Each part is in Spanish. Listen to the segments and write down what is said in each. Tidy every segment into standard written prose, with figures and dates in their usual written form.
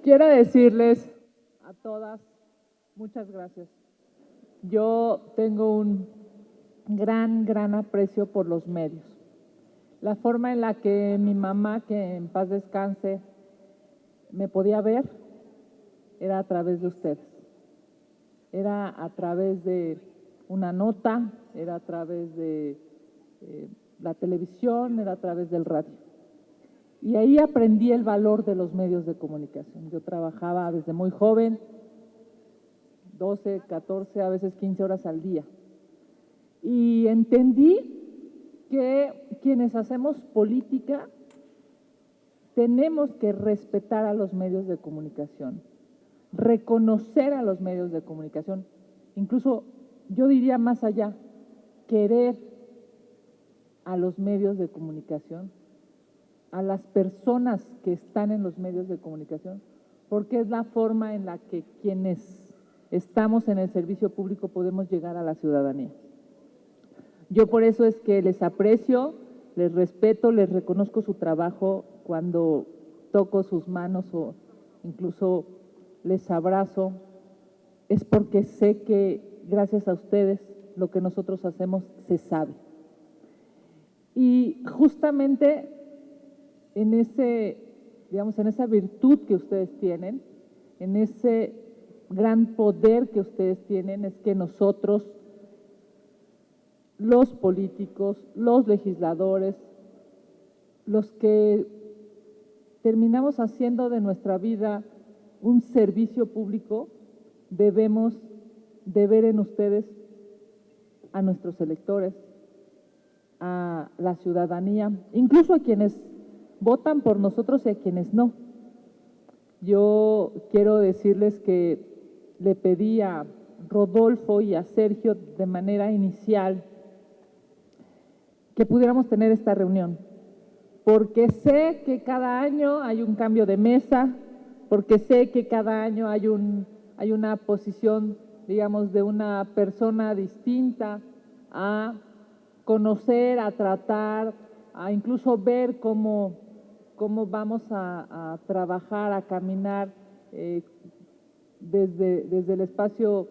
Quiero decirles a todas, muchas gracias. Yo tengo un gran aprecio por los medios. La forma en la que mi mamá, que en paz descanse, me podía ver era a través de ustedes. Era a través de una nota, era a través de la televisión, era a través del radio. Y ahí aprendí el valor de los medios de comunicación. Yo trabajaba desde muy joven, 12, 14, a veces 15 horas al día. Y entendí que quienes hacemos política tenemos que respetar a los medios de comunicación, reconocer a los medios de comunicación, incluso yo diría más allá, querer a los medios de comunicación, a las personas que están en los medios de comunicación, porque es la forma en la que quienes estamos en el servicio público podemos llegar a la ciudadanía. Yo por eso es que les aprecio, les respeto, les reconozco su trabajo cuando toco sus manos o incluso les abrazo, es porque sé que gracias a ustedes lo que nosotros hacemos se sabe. Y justamente en digamos, en esa virtud que ustedes tienen, en ese gran poder que ustedes tienen, es que nosotros, los políticos, los legisladores, los que terminamos haciendo de nuestra vida un servicio público, debemos de ver en ustedes a nuestros electores, a la ciudadanía, incluso a quienes votan por nosotros y a quienes no. Yo quiero decirles que le pedí a Rodolfo y a Sergio de manera inicial que pudiéramos tener esta reunión, porque sé que cada año hay un cambio de mesa, porque sé que cada año hay una posición, digamos, de una persona distinta a conocer, a tratar, a incluso ver cómo vamos a trabajar, a caminar desde el espacio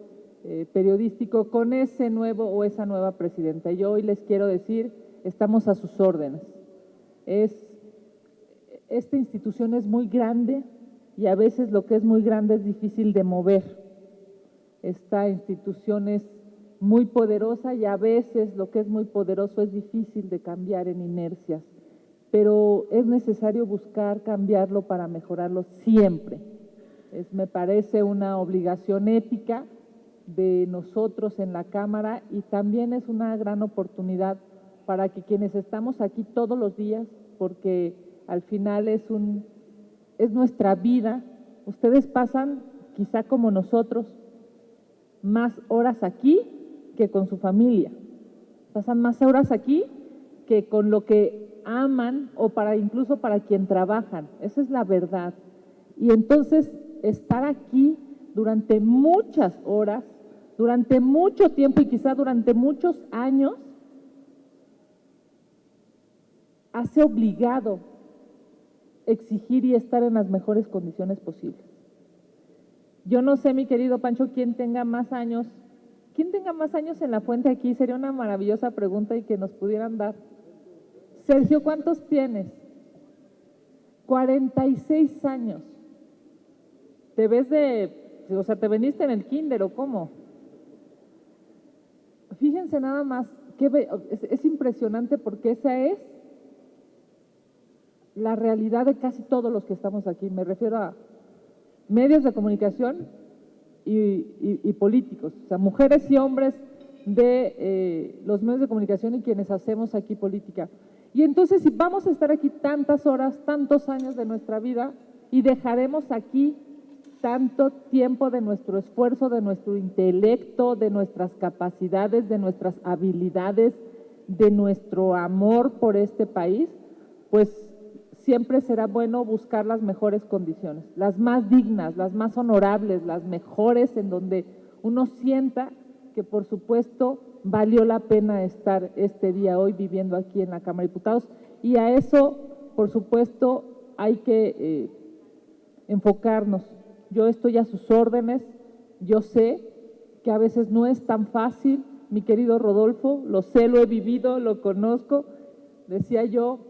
periodístico con ese nuevo o esa nueva presidenta. Yo hoy les quiero decir, estamos a sus órdenes. Esta institución es muy grande y a veces lo que es muy grande es difícil de mover. Esta institución es muy poderosa y a veces lo que es muy poderoso es difícil de cambiar en inercias, pero es necesario buscar cambiarlo para mejorarlo siempre. Me parece una obligación ética de nosotros en la Cámara y también es una gran oportunidad para que quienes estamos aquí todos los días, porque al final es nuestra vida, ustedes pasan quizá como nosotros más horas aquí que con su familia, pasan más horas aquí que con lo que aman o incluso para quien trabajan, esa es la verdad. Y entonces estar aquí durante muchas horas, durante mucho tiempo y quizá durante muchos años, hace obligado exigir y estar en las mejores condiciones posibles. Yo no sé, mi querido Pancho, quién tenga más años en la fuente aquí, sería una maravillosa pregunta y que nos pudieran dar. Sergio, ¿cuántos tienes? 46 años. ¿Te ves te veniste en el kinder o cómo? Fíjense nada más, es impresionante porque esa es la realidad de casi todos los que estamos aquí. Me refiero a medios de comunicación y políticos, o sea, mujeres y hombres de los medios de comunicación y quienes hacemos aquí política. Y entonces, si vamos a estar aquí tantas horas, tantos años de nuestra vida y dejaremos aquí tanto tiempo de nuestro esfuerzo, de nuestro intelecto, de nuestras capacidades, de nuestras habilidades, de nuestro amor por este país, pues siempre será bueno buscar las mejores condiciones, las más dignas, las más honorables, las mejores, en donde uno sienta que por supuesto valió la pena estar este día hoy viviendo aquí en la Cámara de Diputados, y a eso por supuesto hay que enfocarnos. Yo estoy a sus órdenes, yo sé que a veces no es tan fácil, mi querido Rodolfo, lo sé, lo he vivido, lo conozco. Decía yo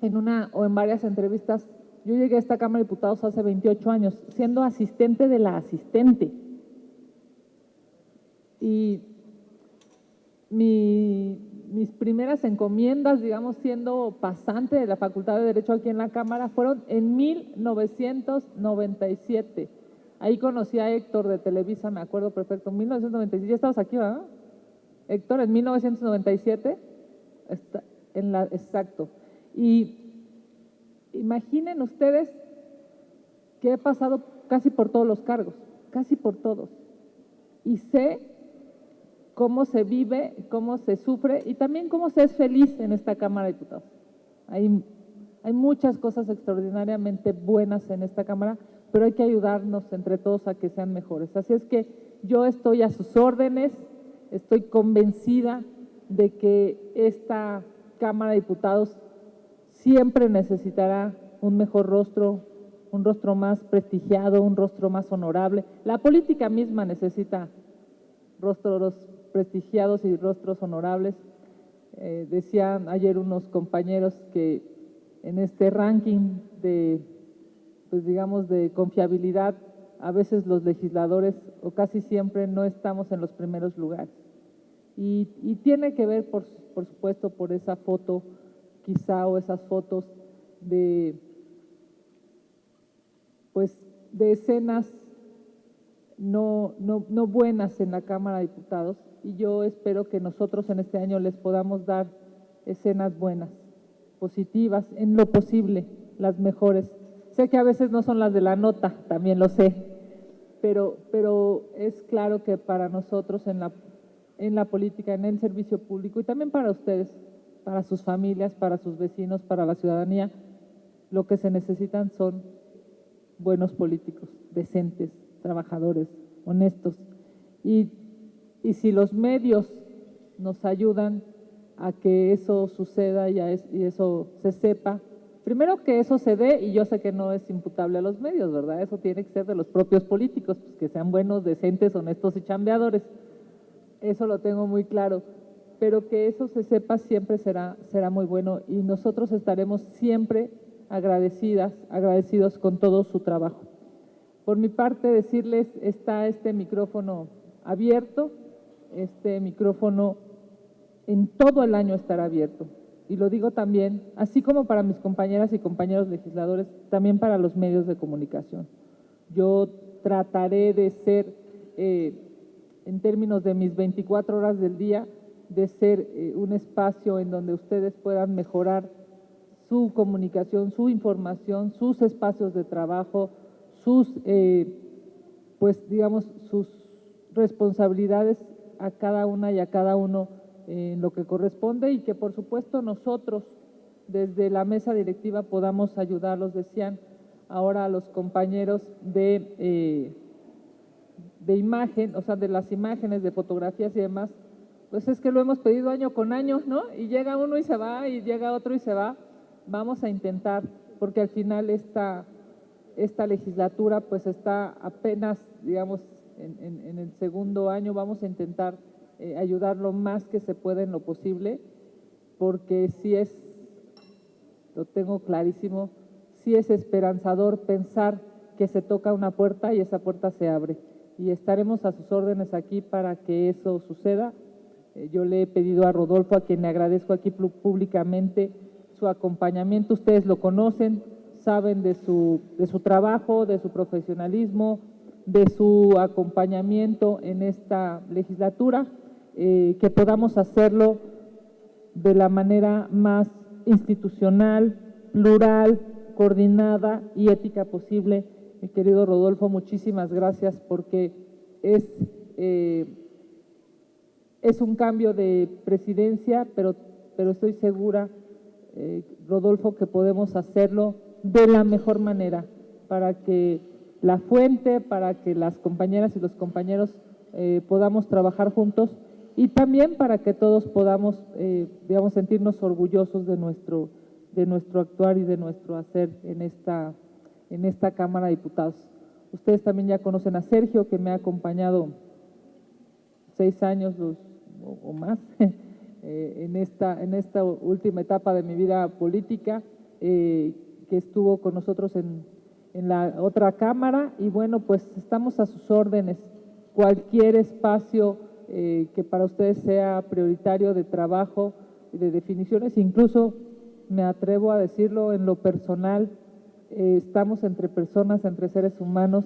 en una o en varias entrevistas, yo llegué a esta Cámara de Diputados hace 28 años, siendo asistente de la asistente. Y mis primeras encomiendas, digamos, siendo pasante de la Facultad de Derecho aquí en la Cámara, fueron en 1997. Ahí conocí a Héctor de Televisa, me acuerdo perfecto, 1997, ya estabas aquí, ¿verdad? Héctor, en 1997, exacto. Y imaginen ustedes que he pasado casi por todos los cargos, casi por todos. Y sé cómo se vive, cómo se sufre y también cómo se es feliz en esta Cámara de Diputados. Hay muchas cosas extraordinariamente buenas en esta Cámara, pero hay que ayudarnos entre todos a que sean mejores. Así es que yo estoy a sus órdenes, estoy convencida de que esta Cámara de Diputados siempre necesitará un mejor rostro, un rostro más prestigiado, un rostro más honorable. La política misma necesita rostros prestigiados y rostros honorables. Decían ayer unos compañeros que en este ranking de, pues digamos, de confiabilidad, a veces los legisladores o casi siempre no estamos en los primeros lugares. Y tiene que ver, por supuesto, por esa foto, quizá, o esas fotos de, pues, de escenas no buenas en la Cámara de Diputados, y yo espero que nosotros en este año les podamos dar escenas buenas, positivas, en lo posible, las mejores. Sé que a veces no son las de la nota, también lo sé, pero es claro que para nosotros en la política, en el servicio público y también para ustedes, para sus familias, para sus vecinos, para la ciudadanía, lo que se necesitan son buenos políticos, decentes, trabajadores, honestos. Y si los medios nos ayudan a que eso suceda y eso se sepa, primero que eso se dé, y yo sé que no es imputable a los medios, ¿verdad? Eso tiene que ser de los propios políticos, pues que sean buenos, decentes, honestos y chambeadores. Eso lo tengo muy claro, pero que eso se sepa siempre será muy bueno, y nosotros estaremos siempre agradecidos con todo su trabajo. Por mi parte, decirles, está este micrófono abierto, este micrófono en todo el año estará abierto. Y lo digo también, así como para mis compañeras y compañeros legisladores, también para los medios de comunicación. Yo trataré de ser, en términos de mis 24 horas del día, de ser un espacio en donde ustedes puedan mejorar su comunicación, su información, sus espacios de trabajo, sus, pues digamos, sus responsabilidades a cada una y a cada uno en lo que corresponde, y que por supuesto nosotros desde la mesa directiva podamos ayudarlos. Decían ahora a los compañeros de imagen, o sea, de las imágenes, de fotografías y demás, pues es que lo hemos pedido año con año, ¿no? Y llega uno y se va, y llega otro y se va. Vamos a intentar, porque al final esta legislatura pues está apenas, digamos, en el segundo año. Vamos a intentar ayudar lo más que se pueda en lo posible, porque sí es, lo tengo clarísimo, sí es esperanzador pensar que se toca una puerta y esa puerta se abre, y estaremos a sus órdenes aquí para que eso suceda. Yo le he pedido a Rodolfo, a quien le agradezco aquí públicamente su acompañamiento. Ustedes lo conocen, saben de su trabajo, de su profesionalismo, de su acompañamiento en esta legislatura, que podamos hacerlo de la manera más institucional, plural, coordinada y ética posible. Mi querido Rodolfo, muchísimas gracias, porque es un cambio de presidencia, pero estoy segura, Rodolfo, que podemos hacerlo de la mejor manera para que la fuente, para que las compañeras y los compañeros podamos trabajar juntos, y también para que todos podamos, digamos, sentirnos orgullosos de nuestro actuar y de nuestro hacer en en esta Cámara de Diputados. Ustedes también ya conocen a Sergio, que me ha acompañado 6 años o más en esta última etapa de mi vida política, que estuvo con nosotros en la otra Cámara, y bueno, pues estamos a sus órdenes. Cualquier espacio que para ustedes sea prioritario de trabajo y de definiciones, incluso me atrevo a decirlo en lo personal, estamos entre personas, entre seres humanos,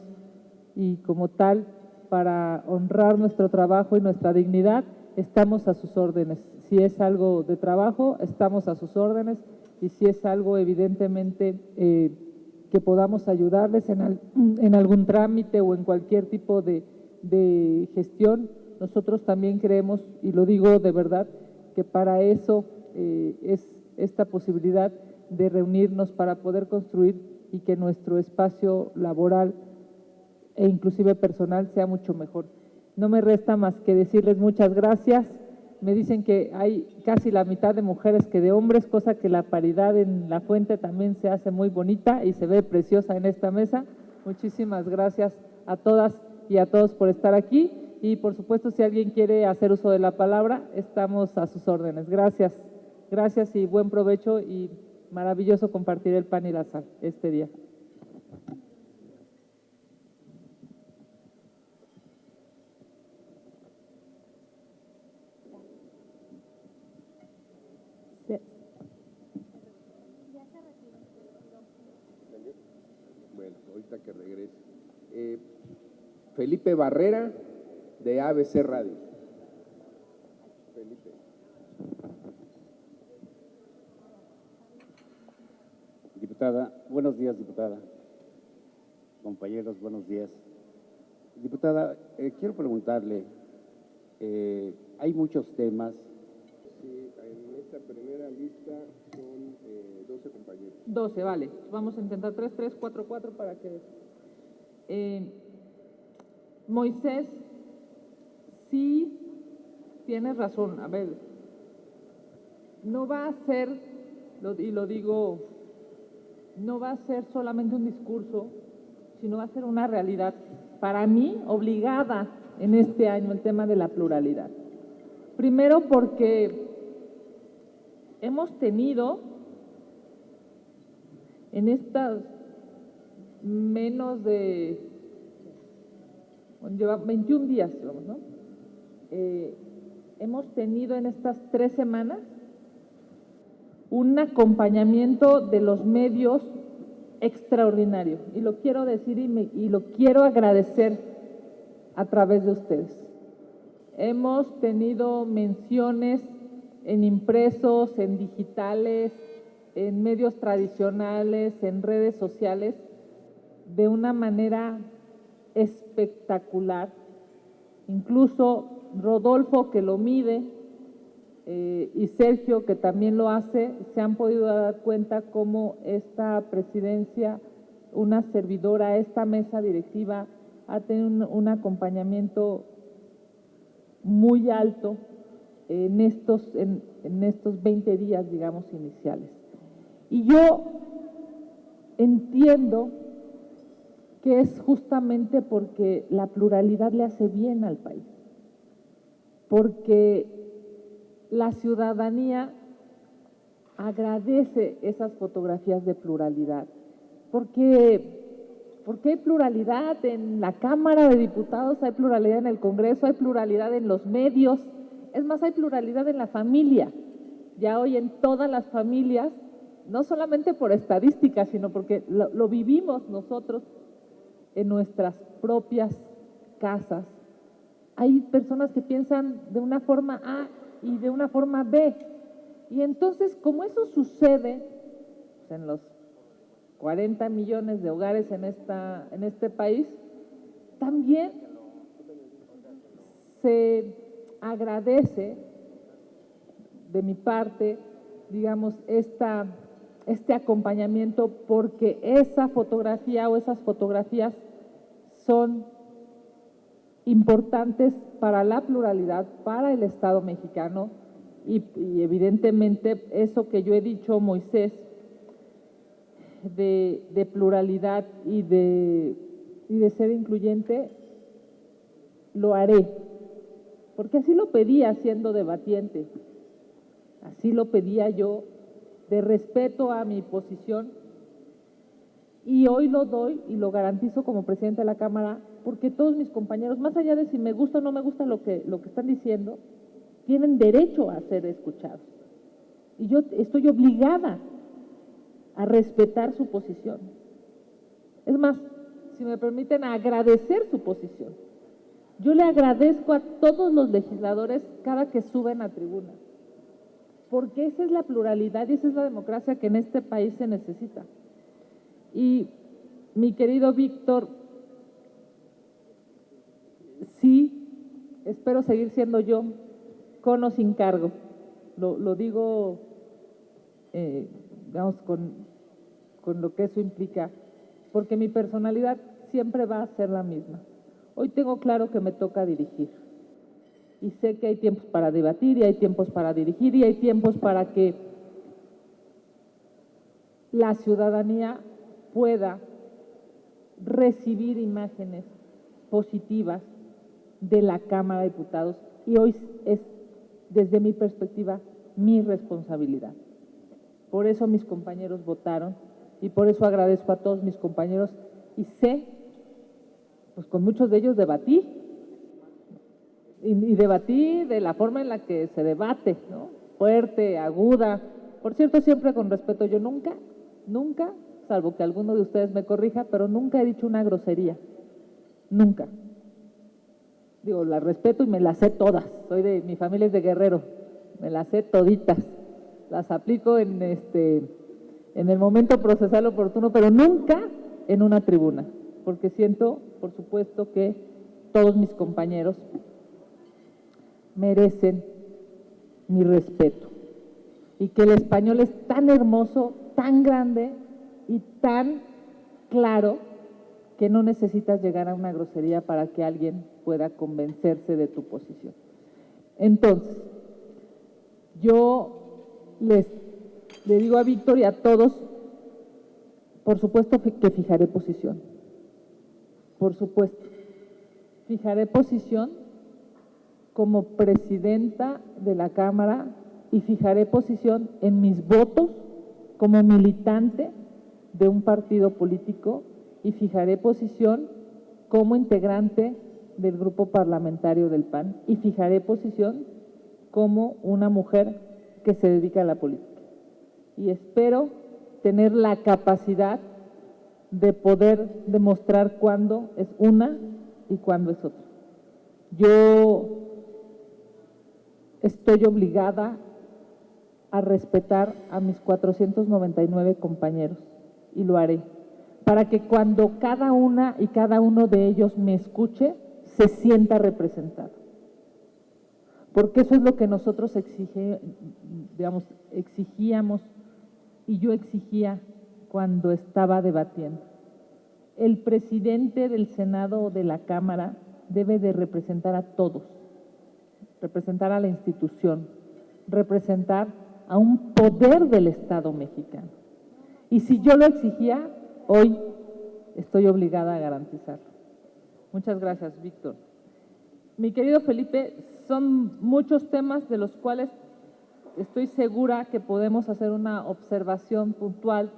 y como tal, para honrar nuestro trabajo y nuestra dignidad, estamos a sus órdenes. Si es algo de trabajo, estamos a sus órdenes, y si es algo evidentemente que podamos ayudarles en algún trámite o en cualquier tipo de gestión, nosotros también creemos, y lo digo de verdad, que para eso es esta posibilidad de reunirnos para poder construir y que nuestro espacio laboral e inclusive personal sea mucho mejor. No me resta más que decirles muchas gracias. Me dicen que hay casi la mitad de mujeres que de hombres, cosa que la paridad en la fuente también se hace muy bonita y se ve preciosa en esta mesa. Muchísimas gracias a todas y a todos por estar aquí, y por supuesto, si alguien quiere hacer uso de la palabra, estamos a sus órdenes. Gracias, gracias y buen provecho, y maravilloso compartir el pan y la sal este día. Bueno, ahorita que regrese. Felipe Barrera, de ABC Radio. Felipe. Diputada, buenos días, diputada. Compañeros, buenos días. Diputada, quiero preguntarle, hay muchos temas. Sí, en esta primera lista son 12 compañeros. 12, vale. Vamos a intentar 3, 3, 4, 4 para que… Moisés, sí tienes razón. A ver, no va a ser, y lo digo, no va a ser solamente un discurso, sino va a ser una realidad, para mí, obligada en este año, el tema de la pluralidad. Primero porque hemos tenido en estas menos de… lleva 21 días, ¿no? Hemos tenido en estas 3 semanas un acompañamiento de los medios extraordinario, y lo quiero decir y lo quiero agradecer a través de ustedes. Hemos tenido menciones en impresos, en digitales, en medios tradicionales, en redes sociales, de una manera espectacular. Incluso Rodolfo, que lo mide, y Sergio, que también lo hace, se han podido dar cuenta cómo esta presidencia, una servidora, esta mesa directiva, ha tenido un acompañamiento muy alto en estos 20 días, digamos, iniciales. Y yo entiendo que es justamente porque la pluralidad le hace bien al país, porque la ciudadanía agradece esas fotografías de pluralidad, porque hay pluralidad en la Cámara de Diputados, hay pluralidad en el Congreso, hay pluralidad en los medios, es más, hay pluralidad en la familia. Ya hoy en todas las familias, no solamente por estadísticas, sino porque lo vivimos nosotros en nuestras propias casas. Hay personas que piensan de una forma A y de una forma B. Y entonces, como eso sucede pues, en los 40 millones de hogares en este país, también se agradece de mi parte, digamos, este acompañamiento, porque esa fotografía o esas fotografías son importantes para la pluralidad, para el Estado mexicano, y evidentemente eso que yo he dicho, Moisés, de pluralidad y de ser incluyente, lo haré, porque así lo pedía siendo debatiente, así lo pedía yo, de respeto a mi posición, y hoy lo doy y lo garantizo como presidente de la Cámara, porque todos mis compañeros, más allá de si me gusta o no me gusta lo que están diciendo, tienen derecho a ser escuchados. Y yo estoy obligada a respetar su posición. Es más, si me permiten, a agradecer su posición. Yo le agradezco a todos los legisladores cada que suben a tribuna, porque esa es la pluralidad y esa es la democracia que en este país se necesita. Y mi querido Víctor, sí, espero seguir siendo yo, con o sin cargo. Lo digo, digamos, con lo que eso implica, porque mi personalidad siempre va a ser la misma. Hoy tengo claro que me toca dirigir y sé que hay tiempos para debatir y hay tiempos para dirigir y hay tiempos para que la ciudadanía pueda recibir imágenes positivas de la Cámara de Diputados, y hoy es, desde mi perspectiva, mi responsabilidad. Por eso mis compañeros votaron y por eso agradezco a todos mis compañeros y sé, pues con muchos de ellos debatí y debatí de la forma en la que se debate, ¿no? Fuerte, aguda, por cierto, siempre con respeto. Yo nunca, salvo que alguno de ustedes me corrija, pero nunca he dicho una grosería, nunca. Digo, las respeto y me las sé todas, mi familia es de Guerrero, me las sé toditas, las aplico en el momento procesal oportuno, pero nunca en una tribuna, porque siento, por supuesto, que todos mis compañeros merecen mi respeto y que el español es tan hermoso, tan grande y tan claro que no necesitas llegar a una grosería para que alguien pueda convencerse de tu posición. Entonces, yo le digo a Víctor y a todos, por supuesto que fijaré posición, por supuesto, fijaré posición como presidenta de la Cámara y fijaré posición en mis votos como militante de un partido político y fijaré posición como integrante del grupo parlamentario del PAN y fijaré posición como una mujer que se dedica a la política. Y espero tener la capacidad de poder demostrar cuándo es una y cuándo es otra. Yo estoy obligada a respetar a mis 499 compañeros y lo haré, para que cuando cada una y cada uno de ellos me escuche, se sienta representado. Porque eso es lo que nosotros exigíamos y yo exigía cuando estaba debatiendo. El presidente del Senado o de la Cámara debe de representar a todos, representar a la institución, representar a un poder del Estado mexicano. Y si yo lo exigía, hoy estoy obligada a garantizarlo. Muchas gracias, Víctor. Mi querido Felipe, son muchos temas de los cuales estoy segura que podemos hacer una observación puntual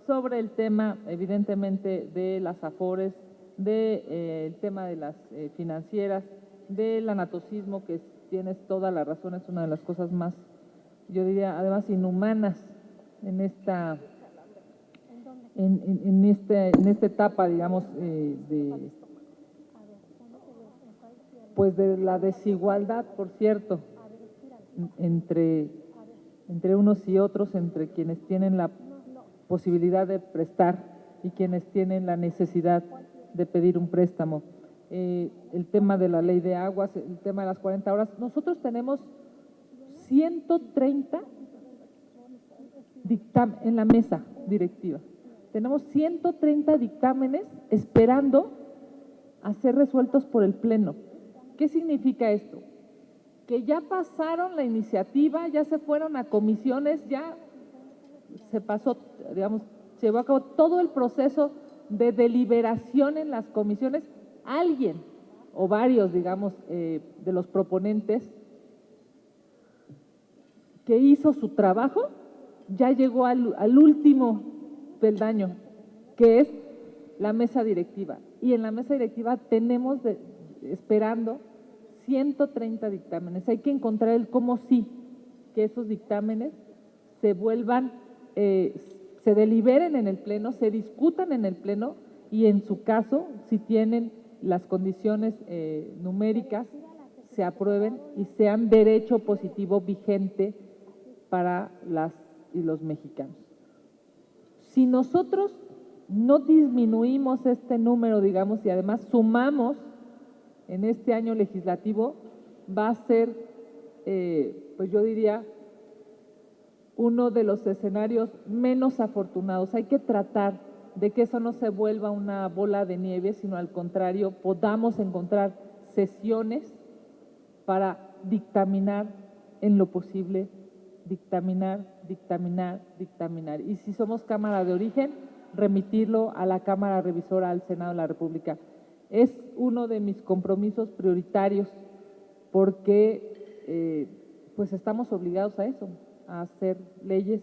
sobre el tema, evidentemente, de las afores, del tema de las financieras, del anatocismo, que tienes toda la razón, es una de las cosas más, yo diría, además inhumanas en esta etapa, digamos, de la desigualdad, por cierto, entre unos y otros, entre quienes tienen la posibilidad de prestar y quienes tienen la necesidad de pedir un préstamo. El tema de la ley de aguas, el tema de las 40 horas. Nosotros tenemos 130 dictámenes en la mesa directiva. Tenemos 130 dictámenes esperando a ser resueltos por el Pleno. ¿Qué significa esto? Que ya pasaron la iniciativa, ya se fueron a comisiones, ya se pasó, digamos, se llevó a cabo todo el proceso de deliberación en las comisiones, alguien o varios, digamos, de los proponentes que hizo su trabajo, ya llegó al último peldaño, que es la mesa directiva. Y en la mesa directiva tenemos esperando 130 dictámenes. Hay que encontrar el cómo sí, que esos dictámenes se vuelvan, se deliberen en el Pleno, se discutan en el Pleno y en su caso, si tienen las condiciones numéricas, se aprueben y sean derecho positivo vigente para las y los mexicanos. Si nosotros no disminuimos este número, digamos, y además sumamos en este año legislativo, va a ser, pues yo diría, uno de los escenarios menos afortunados. Hay que tratar de que eso no se vuelva una bola de nieve, sino al contrario, podamos encontrar sesiones para dictaminar en lo posible, dictaminar. Y si somos Cámara de Origen, remitirlo a la Cámara Revisora, al Senado de la República. Es uno de mis compromisos prioritarios porque pues estamos obligados a eso, a hacer leyes.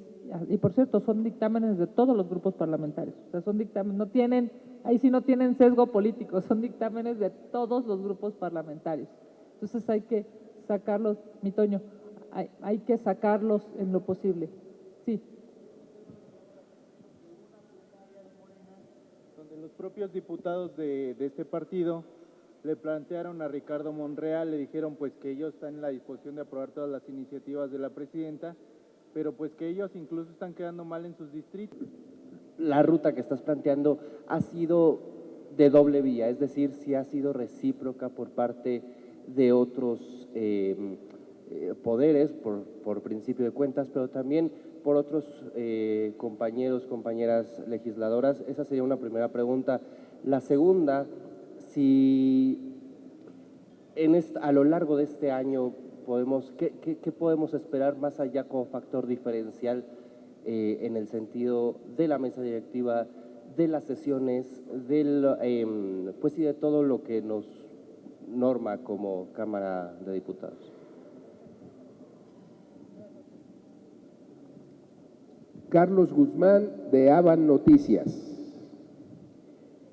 Y por cierto, son dictámenes de todos los grupos parlamentarios. O sea, son dictámenes, no tienen, ahí sí no tienen sesgo político, son dictámenes de todos los grupos parlamentarios. Entonces hay que sacarlos, mi Toño, hay que sacarlos en lo posible. Sí. Donde los propios diputados de este partido le plantearon a Ricardo Monreal, le dijeron pues que ellos están en la disposición de aprobar todas las iniciativas de la presidenta, pero pues que ellos incluso están quedando mal en sus distritos. La ruta que estás planteando ha sido de doble vía, es decir, si ha sido recíproca por parte de otros poderes, por principio de cuentas, pero también por otros compañeros, compañeras legisladoras. Esa sería una primera pregunta. La segunda, si a lo largo de este año ¿qué podemos esperar más allá como factor diferencial en el sentido de la mesa directiva, de las sesiones, pues y de todo lo que nos norma como Cámara de Diputados? Carlos Guzmán, de Avan Noticias.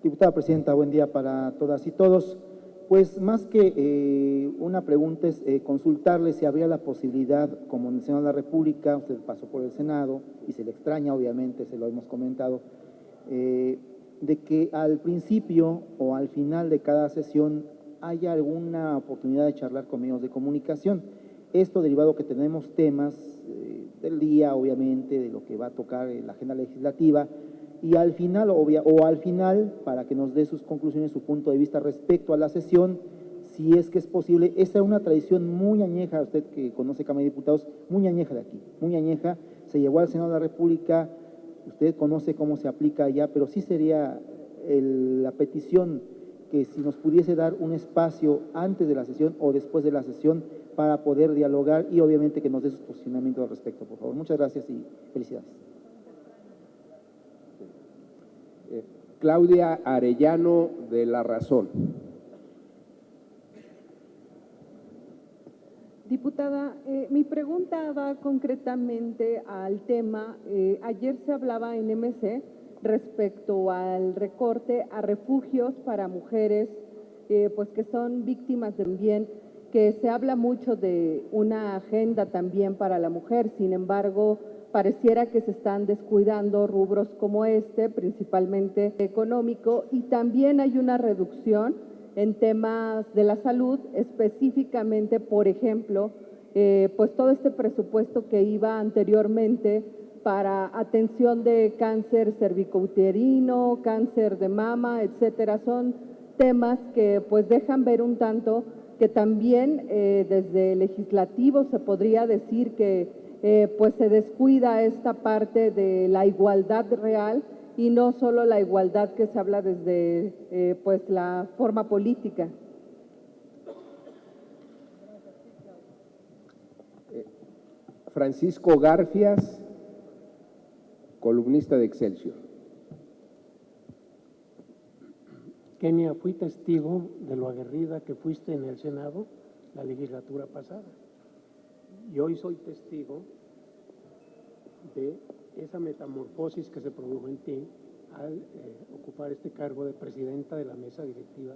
Diputada Presidenta, buen día para todas y todos. Pues más que una pregunta es consultarle si habría la posibilidad, como en el Senado de la República, usted pasó por el Senado y se le extraña, obviamente, se lo hemos comentado, de que al principio o al final de cada sesión haya alguna oportunidad de charlar con medios de comunicación. Esto derivado que tenemos temas del día, obviamente, de lo que va a tocar en la agenda legislativa, y al final, para que nos dé sus conclusiones, su punto de vista respecto a la sesión, si es que es posible. Esa es una tradición muy añeja, usted que conoce Cámara de Diputados, muy añeja de aquí, muy añeja, se llevó al Senado de la República, usted conoce cómo se aplica allá, pero sí sería la petición que si nos pudiese dar un espacio antes de la sesión o después de la sesión para poder dialogar y obviamente que nos dé sus posicionamientos al respecto, por favor. Muchas gracias y felicidades. Claudia Arellano, de La Razón. Diputada, mi pregunta va concretamente al tema, ayer se hablaba en MC respecto al recorte a refugios para mujeres, pues que son víctimas también, que se habla mucho de una agenda también para la mujer, sin embargo, pareciera que se están descuidando rubros como este, principalmente económico, y también hay una reducción en temas de la salud, específicamente, por ejemplo, pues todo este presupuesto que iba anteriormente para atención de cáncer cervicouterino, cáncer de mama, etcétera, son temas que pues dejan ver un tanto que también desde el legislativo se podría decir que pues se descuida esta parte de la igualdad real y no solo la igualdad que se habla desde pues la forma política. Francisco Garfias, columnista de Excelsior. Kenia, fui testigo de lo aguerrida que fuiste en el Senado la legislatura pasada. Y hoy soy testigo de esa metamorfosis que se produjo en ti al ocupar este cargo de presidenta de la mesa directiva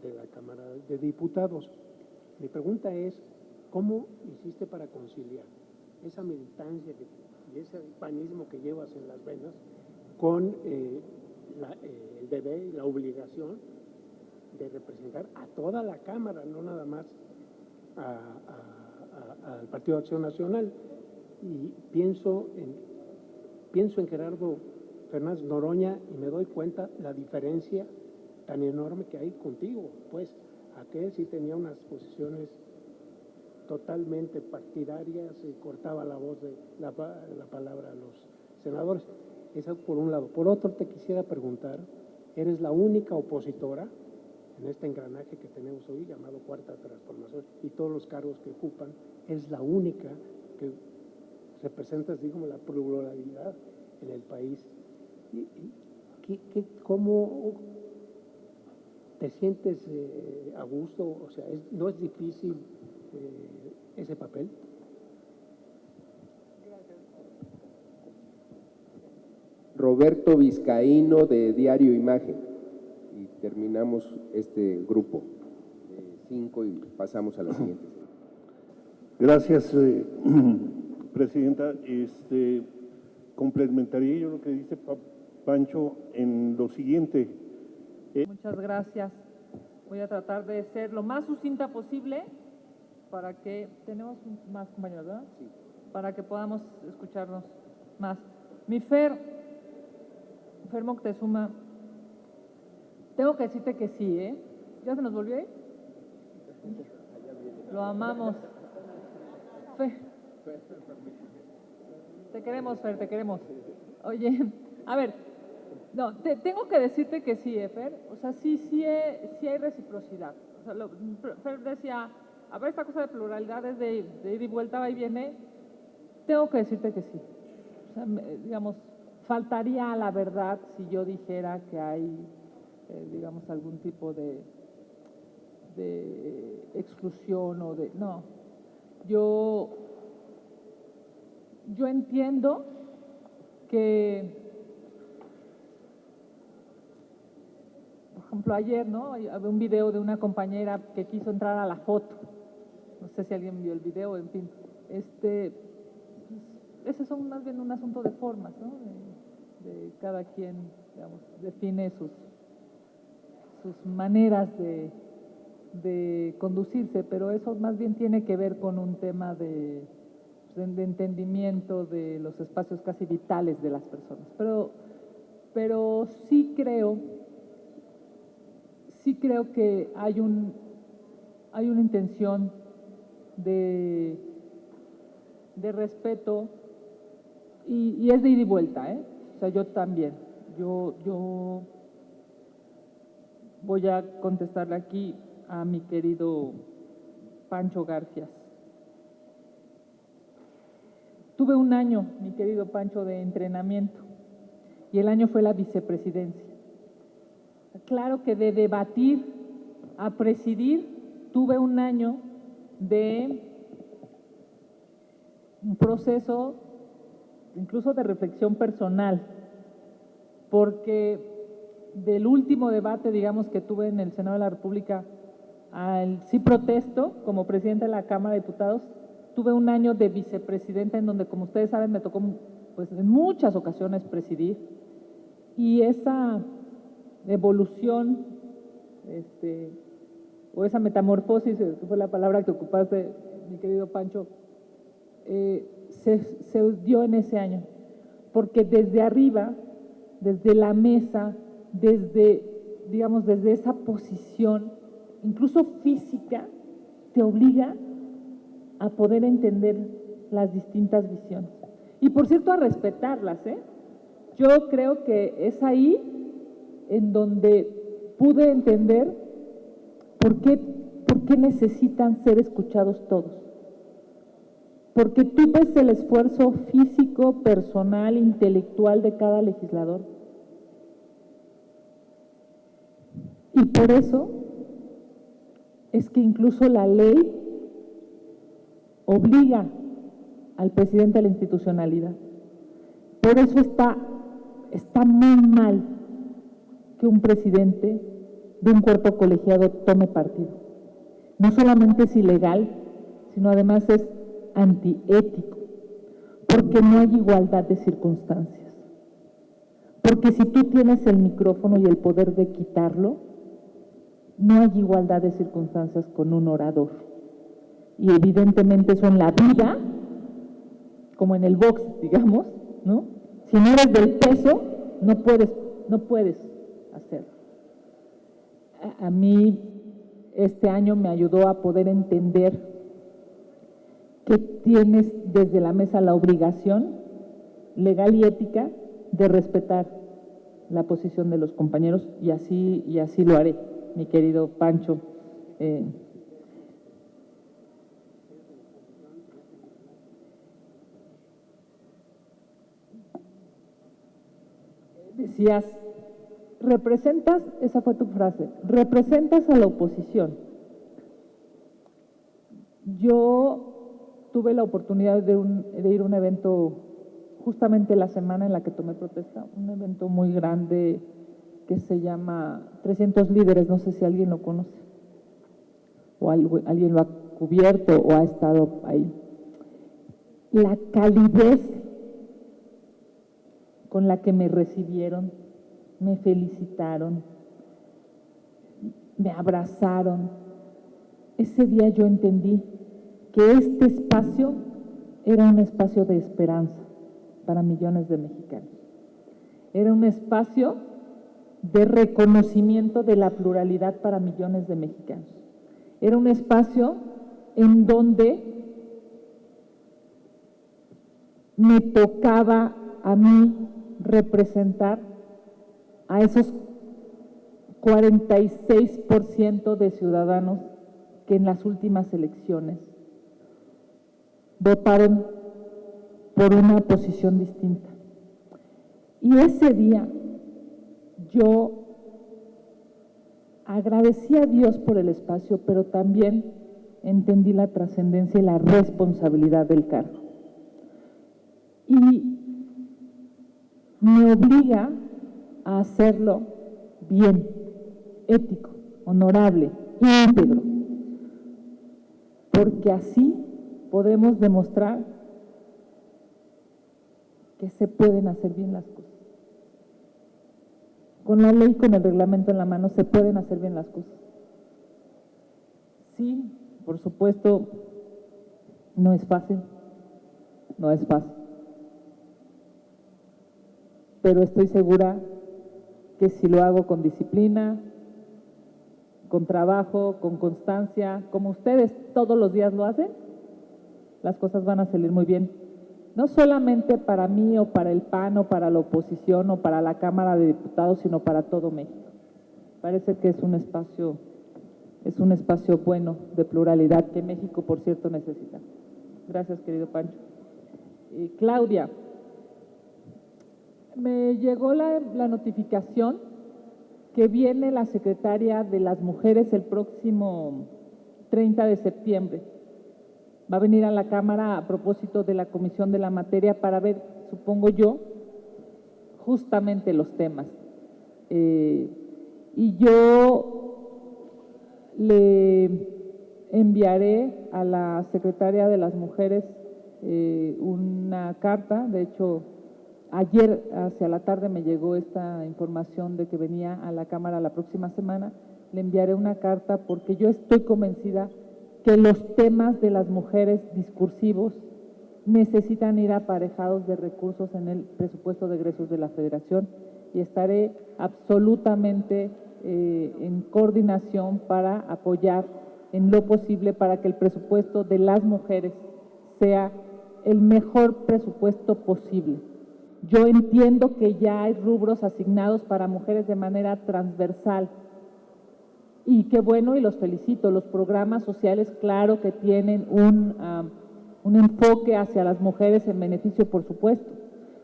de la Cámara de Diputados. Mi pregunta es, ¿cómo hiciste para conciliar esa militancia y ese panismo que llevas en las venas con el deber y la obligación de representar a toda la Cámara, no nada más al Partido de Acción Nacional? Y pienso en Gerardo Fernández Noroña y me doy cuenta la diferencia tan enorme que hay contigo, pues aquel sí tenía unas posiciones totalmente partidarias y cortaba la voz de la palabra a los senadores. Eso por un lado. Por otro, te quisiera preguntar, eres la única opositora en este engranaje que tenemos hoy llamado Cuarta Transformación y todos los cargos que ocupan, es la única que representas, digamos, la pluralidad en el país. ¿Cómo te sientes a gusto? O sea, ¿no es difícil ese papel? Roberto Vizcaíno, de Diario Imagen. Y terminamos este grupo de 5 y pasamos a la siguiente. Gracias, Presidenta. Complementaría yo lo que dice Pancho en lo siguiente. Muchas gracias. Voy a tratar de ser lo más sucinta posible para que, tenemos más compañeros, ¿verdad? Sí. Para que podamos escucharnos más. Mi Fer Moctezuma, tengo que decirte que sí, ¿eh? ¿Ya se nos volvió ahí? Lo amamos. Fer. Te queremos, Fer, te queremos. Oye, a ver, no, tengo que decirte que sí, Fer. O sea, sí hay reciprocidad. O sea, Fer decía, a ver, esta cosa de pluralidad es de ir y vuelta, va y viene. Tengo que decirte que sí. O sea, digamos, faltaría a la verdad si yo dijera que hay, digamos, algún tipo de exclusión o de... No, yo entiendo que, por ejemplo, ayer, ¿no? Había un video de una compañera que quiso entrar a la foto. No sé si alguien vio el video, en fin. Ese son más bien un asunto de formas, ¿no? De cada quien, digamos, define sus maneras de conducirse, pero eso más bien tiene que ver con un tema de entendimiento de los espacios casi vitales de las personas. Pero sí creo que hay una intención de respeto y es de ida y vuelta, ¿eh? O sea, yo también. Yo voy a contestarle aquí a mi querido Pancho Garfias. Tuve un año, mi querido Pancho, de entrenamiento y el año fue la vicepresidencia. Claro que de debatir a presidir tuve un año de un proceso incluso de reflexión personal, porque del último debate, digamos, que tuve en el Senado de la República, sí protesto como presidenta de la Cámara de Diputados, tuve un año de vicepresidenta en donde, como ustedes saben, me tocó pues, en muchas ocasiones presidir, y esa evolución, o esa metamorfosis, que fue la palabra que ocupaste, mi querido Pancho, se dio en ese año, porque desde arriba, desde la mesa, desde esa posición, incluso física, te obliga a poder entender las distintas visiones. Y por cierto, a respetarlas, ¿eh? Yo creo que es ahí en donde pude entender por qué necesitan ser escuchados todos. Porque tú ves el esfuerzo físico, personal, intelectual de cada legislador. por eso es que incluso la ley obliga al presidente a la institucionalidad. Por eso está muy mal que un presidente de un cuerpo colegiado tome partido. No solamente es ilegal, sino además es antiético, porque no hay igualdad de circunstancias. Porque si tú tienes el micrófono y el poder de quitarlo, no hay igualdad de circunstancias con un orador. Y evidentemente eso en la vida, como en el box, digamos, ¿no? Si no eres del peso, no puedes hacerlo. A mí este año me ayudó a poder entender que tienes desde la mesa la obligación legal y ética de respetar la posición de los compañeros y así lo haré, mi querido Pancho. Decías, representas, esa fue tu frase, representas a la oposición. Yo tuve la oportunidad de ir a un evento justamente la semana en la que tomé protesta, un evento muy grande que se llama 300 líderes, no sé si alguien lo conoce, o alguien lo ha cubierto o ha estado ahí. La calidez con la que me recibieron, me felicitaron, me abrazaron. Ese día yo entendí que este espacio era un espacio de esperanza para millones de mexicanos. Era un espacio de reconocimiento de la pluralidad para millones de mexicanos. Era un espacio en donde me tocaba a mí representar a esos 46% de ciudadanos que en las últimas elecciones votaron por una posición distinta. Y ese día yo agradecí a Dios por el espacio, pero también entendí la trascendencia y la responsabilidad del cargo. Y me obliga a hacerlo bien, ético, honorable, íntegro, porque así podemos demostrar que se pueden hacer bien las cosas. Con la ley, con el reglamento en la mano, se pueden hacer bien las cosas. Sí, por supuesto, no es fácil, pero estoy segura que si lo hago con disciplina, con trabajo, con constancia, como ustedes todos los días lo hacen, las cosas van a salir muy bien. No solamente para mí o para el PAN o para la oposición o para la Cámara de Diputados, sino para todo México. Parece que es un espacio bueno de pluralidad que México, por cierto, necesita. Gracias, querido Pancho. Claudia, me llegó la notificación que viene la secretaria de las mujeres el próximo 30 de septiembre. Va a venir a la Cámara a propósito de la comisión de la materia para ver, supongo yo, justamente los temas. Y yo le enviaré a la secretaria de las mujeres una carta. De hecho, ayer hacia la tarde me llegó esta información de que venía a la Cámara la próxima semana. Le enviaré una carta porque yo estoy convencida que los temas de las mujeres discursivos necesitan ir aparejados de recursos en el presupuesto de egresos de la Federación, y estaré absolutamente en coordinación para apoyar en lo posible para que el presupuesto de las mujeres sea el mejor presupuesto posible. Yo entiendo que ya hay rubros asignados para mujeres de manera transversal, y qué bueno, y los felicito. Los programas sociales, claro que tienen un enfoque hacia las mujeres en beneficio, por supuesto,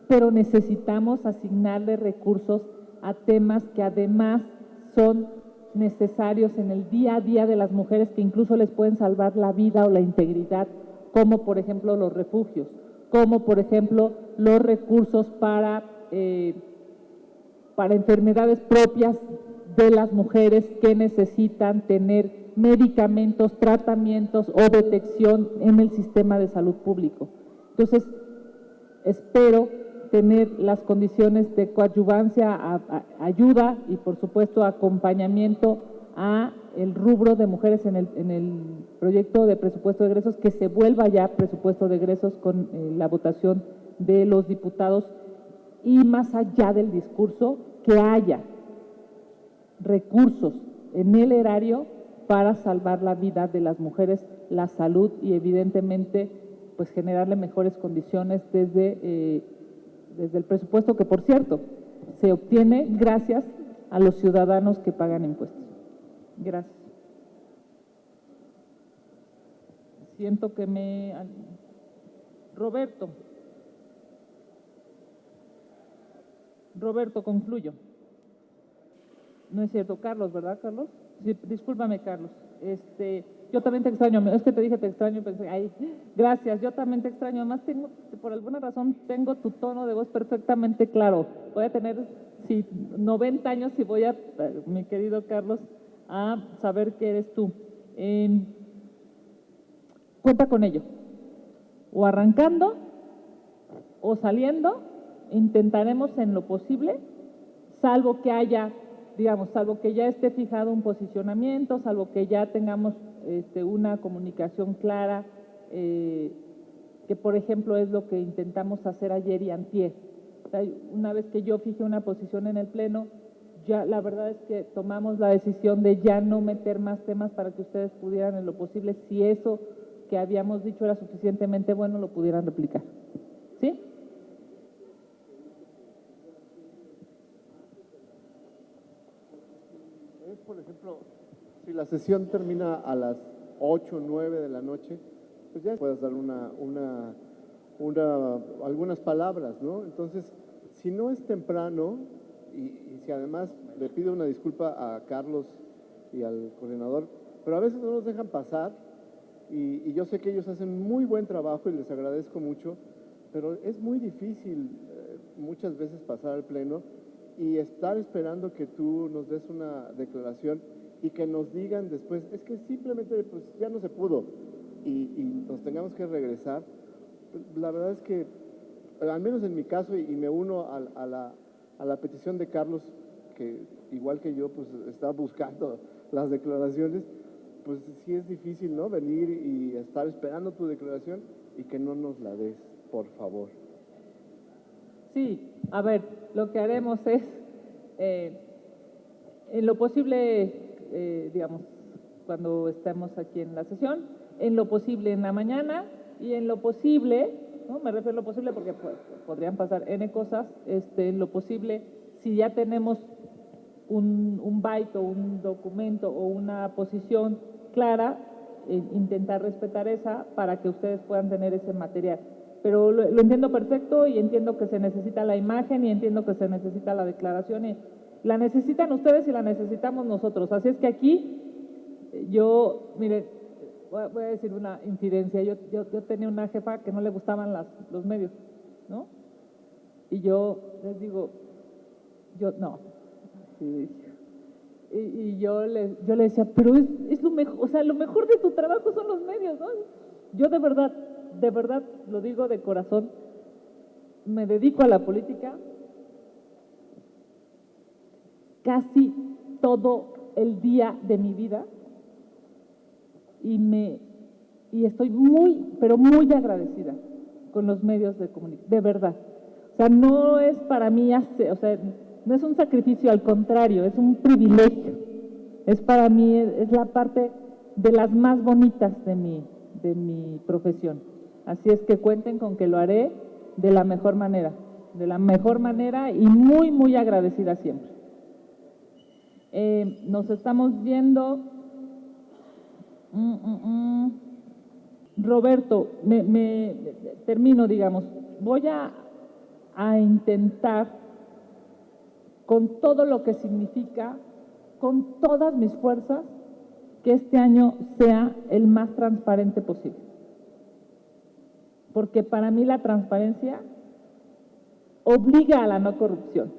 pero necesitamos asignarle recursos a temas que además son necesarios en el día a día de las mujeres que incluso les pueden salvar la vida o la integridad, como por ejemplo los refugios, como por ejemplo los recursos para enfermedades propias de las mujeres que necesitan tener medicamentos, tratamientos o detección en el sistema de salud público. Entonces, espero tener las condiciones de coadyuvancia, ayuda y por supuesto acompañamiento a el rubro de mujeres en el proyecto de presupuesto de egresos, que se vuelva ya presupuesto de egresos con la votación de los diputados, y más allá del discurso, que haya recursos en el erario para salvar la vida de las mujeres, la salud y evidentemente pues generarle mejores condiciones desde el presupuesto, que por cierto se obtiene gracias a los ciudadanos que pagan impuestos. Gracias. Siento que Roberto, concluyo. No es cierto, Carlos, ¿verdad, Carlos? Sí, discúlpame, Carlos. Yo también te extraño, es que te dije te extraño y pensé, ay, gracias, yo también te extraño. Además, por alguna razón, tengo tu tono de voz perfectamente claro. Voy a tener, 90 años y voy a, mi querido Carlos, a saber que eres tú. Cuenta con ello. O arrancando, o saliendo, intentaremos en lo posible, salvo que haya, digamos, salvo que ya esté fijado un posicionamiento, salvo que ya tengamos una comunicación clara, que por ejemplo es lo que intentamos hacer ayer y antier. O sea, una vez que yo fije una posición en el Pleno, ya la verdad es que tomamos la decisión de ya no meter más temas para que ustedes pudieran en lo posible, si eso que habíamos dicho era suficientemente bueno, lo pudieran replicar. ¿Sí? Por ejemplo, si la sesión termina a las 8 o 9 de la noche, pues ya puedes dar algunas palabras, ¿no? Entonces, si no es temprano, y si además le pido una disculpa a Carlos y al coordinador, pero a veces no nos dejan pasar, y yo sé que ellos hacen muy buen trabajo y les agradezco mucho, pero es muy difícil muchas veces pasar al Pleno y estar esperando que tú nos des una declaración y que nos digan después, es que simplemente pues ya no se pudo y nos tengamos que regresar. La verdad es que, al menos en mi caso, y me uno a la petición de Carlos, que igual que yo pues estaba buscando las declaraciones, pues sí es difícil, ¿no? Venir y estar esperando tu declaración y que no nos la des, por favor. Sí, a ver, lo que haremos es, en lo posible, digamos, cuando estemos aquí en la sesión, en lo posible en la mañana y en lo posible, ¿no? Me refiero a lo posible porque pues, podrían pasar N cosas, en lo posible, si ya tenemos un byte o un documento o una posición clara, intentar respetar esa para que ustedes puedan tener ese material. Pero lo entiendo perfecto y entiendo que se necesita la imagen y entiendo que se necesita la declaración y la necesitan ustedes y la necesitamos nosotros. Así es que aquí yo, mire, voy a decir una infidencia. Yo tenía una jefa que no le gustaban los medios, ¿no? Y yo les digo, no. Sí. Y yo le decía, pero es lo mejor, o sea, lo mejor de tu trabajo son los medios, ¿no? Yo de verdad, lo digo de corazón, me dedico a la política casi todo el día de mi vida y estoy muy, pero muy agradecida con los medios de comunicación, de verdad. O sea, no es para mí, no es un sacrificio, al contrario, es un privilegio. Es para mí, es la parte de las más bonitas de mi profesión. Así es que cuenten con que lo haré de la mejor manera y muy, muy agradecida siempre. Nos estamos viendo. Roberto, termino, digamos. Voy a intentar, con todo lo que significa, con todas mis fuerzas que este año sea el más transparente posible. Porque para mí la transparencia obliga a la no corrupción.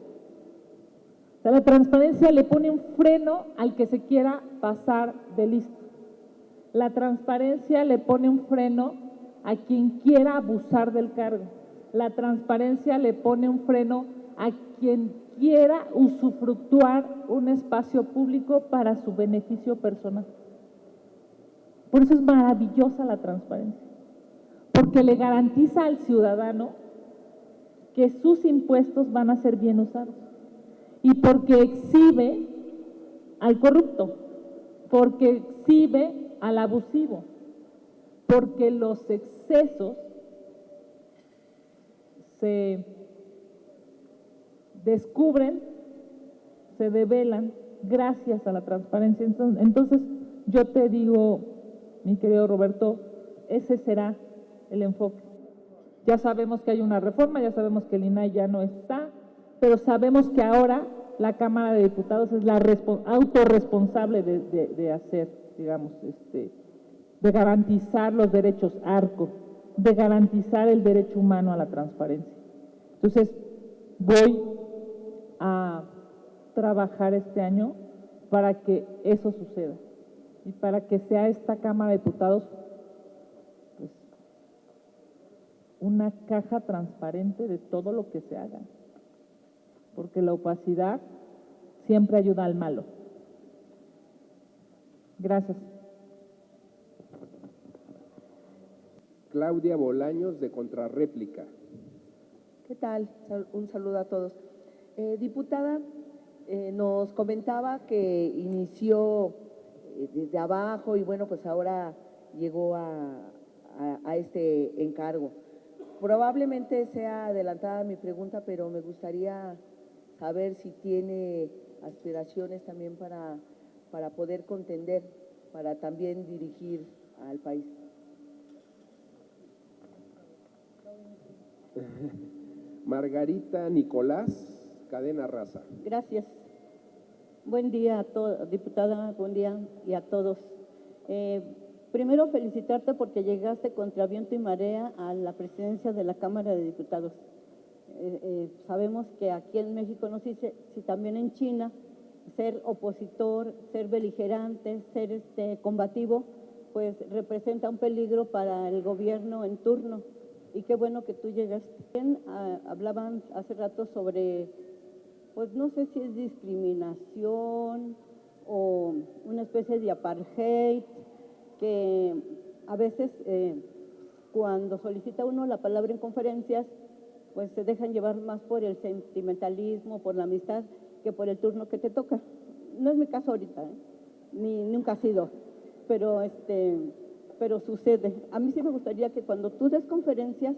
O sea, la transparencia le pone un freno al que se quiera pasar de listo. La transparencia le pone un freno a quien quiera abusar del cargo. La transparencia le pone un freno a quien quiera usufructuar un espacio público para su beneficio personal. Por eso es maravillosa la transparencia, porque le garantiza al ciudadano que sus impuestos van a ser bien usados y porque exhibe al corrupto, porque exhibe al abusivo, porque los excesos se descubren, se develan gracias a la transparencia. Entonces yo te digo, mi querido Roberto, ese será el enfoque. Ya sabemos que hay una reforma, ya sabemos que el INAI ya no está, pero sabemos que ahora la Cámara de Diputados es la autorresponsable de hacer, digamos, de garantizar los derechos ARCO, de garantizar el derecho humano a la transparencia. Entonces, voy a trabajar este año para que eso suceda y para que sea esta Cámara de Diputados pues, una caja transparente de todo lo que se haga, porque la opacidad siempre ayuda al malo. Gracias. Claudia Bolaños, de Contrarréplica. ¿Qué tal? Un saludo a todos. Diputada, nos comentaba que inició desde abajo y bueno, pues ahora llegó a este encargo. Probablemente sea adelantada mi pregunta, pero me gustaría saber si tiene aspiraciones también para poder contender, para también dirigir al país. Margarita Nicolás, Cadena Raza. Gracias. Buen día a todos, diputada, buen día y a todos. Primero felicitarte porque llegaste contra viento y marea a la presidencia de la Cámara de Diputados. Sabemos que aquí en México, no sé si también en China, ser opositor, ser beligerante, ser combativo, pues representa un peligro para el gobierno en turno. Y qué bueno que tú llegaste. Bien, hablaban hace rato sobre, pues no sé si es discriminación o una especie de apartheid, que a veces cuando solicita uno la palabra en conferencias, pues se dejan llevar más por el sentimentalismo, por la amistad, que por el turno que te toca. No es mi caso ahorita, ni nunca ha sido, pero sucede. A mí sí me gustaría que cuando tú des conferencias,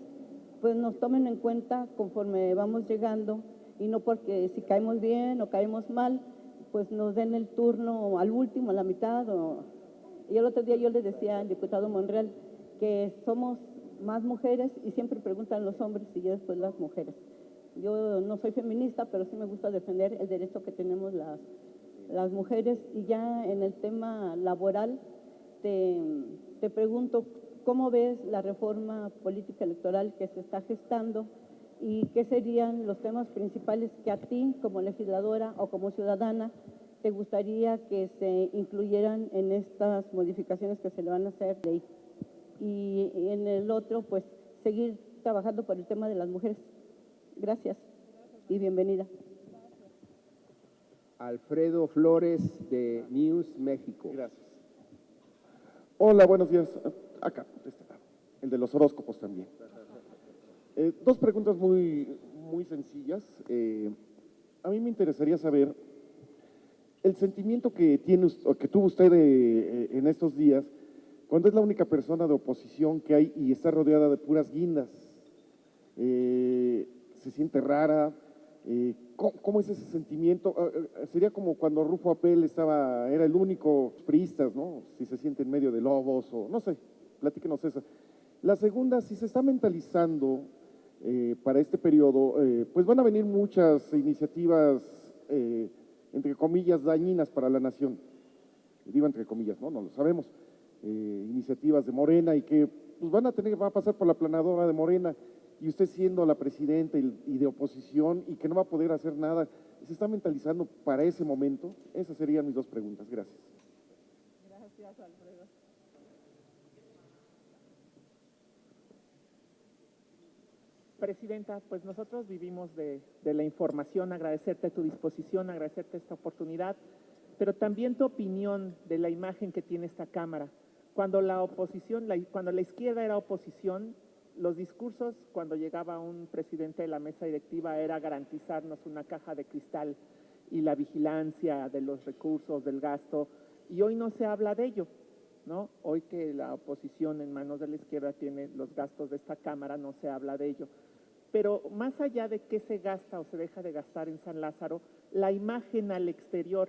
pues nos tomen en cuenta conforme vamos llegando y no porque si caemos bien o caemos mal, pues nos den el turno al último, a la mitad. Y el otro día yo le decía al diputado Monreal que somos más mujeres y siempre preguntan los hombres y ya después las mujeres. Yo no soy feminista, pero sí me gusta defender el derecho que tenemos las mujeres. Y ya en el tema laboral, te pregunto, ¿cómo ves la reforma política electoral que se está gestando y qué serían los temas principales que a ti, como legisladora o como ciudadana, te gustaría que se incluyeran en estas modificaciones que se le van a hacer ley? Y en el otro, pues, seguir trabajando por el tema de las mujeres. Gracias y bienvenida. Alfredo Flores, de News México. Gracias. Hola, buenos días. Acá, de este lado. El de los horóscopos también. Dos preguntas muy sencillas. A mí me interesaría saber el sentimiento que tiene o que tuvo usted en estos días, cuando es la única persona de oposición que hay y está rodeada de puras guindas. Se siente rara. ¿Cómo es ese sentimiento? Sería como cuando Rufo Apel era el único priista, ¿no? Si se siente en medio de lobos o no sé, platíquenos esa. La segunda, si se está mentalizando para este periodo, pues van a venir muchas iniciativas entre comillas, dañinas para la nación. Digo entre comillas, no lo sabemos. Iniciativas de Morena y que pues va a pasar por la planadora de Morena, y usted siendo la presidenta y de oposición y que no va a poder hacer nada, ¿se está mentalizando para ese momento? Esas serían mis dos preguntas. Gracias. Gracias, Alfredo. Presidenta, pues nosotros vivimos de la información, agradecerte tu disposición, agradecerte esta oportunidad, pero también tu opinión de la imagen que tiene esta Cámara. Cuando la oposición, cuando la izquierda era oposición, los discursos cuando llegaba un presidente de la mesa directiva era garantizarnos una caja de cristal y la vigilancia de los recursos, del gasto, y hoy no se habla de ello, ¿no? Hoy que la oposición en manos de la izquierda tiene los gastos de esta Cámara, no se habla de ello. Pero más allá de qué se gasta o se deja de gastar en San Lázaro, la imagen al exterior,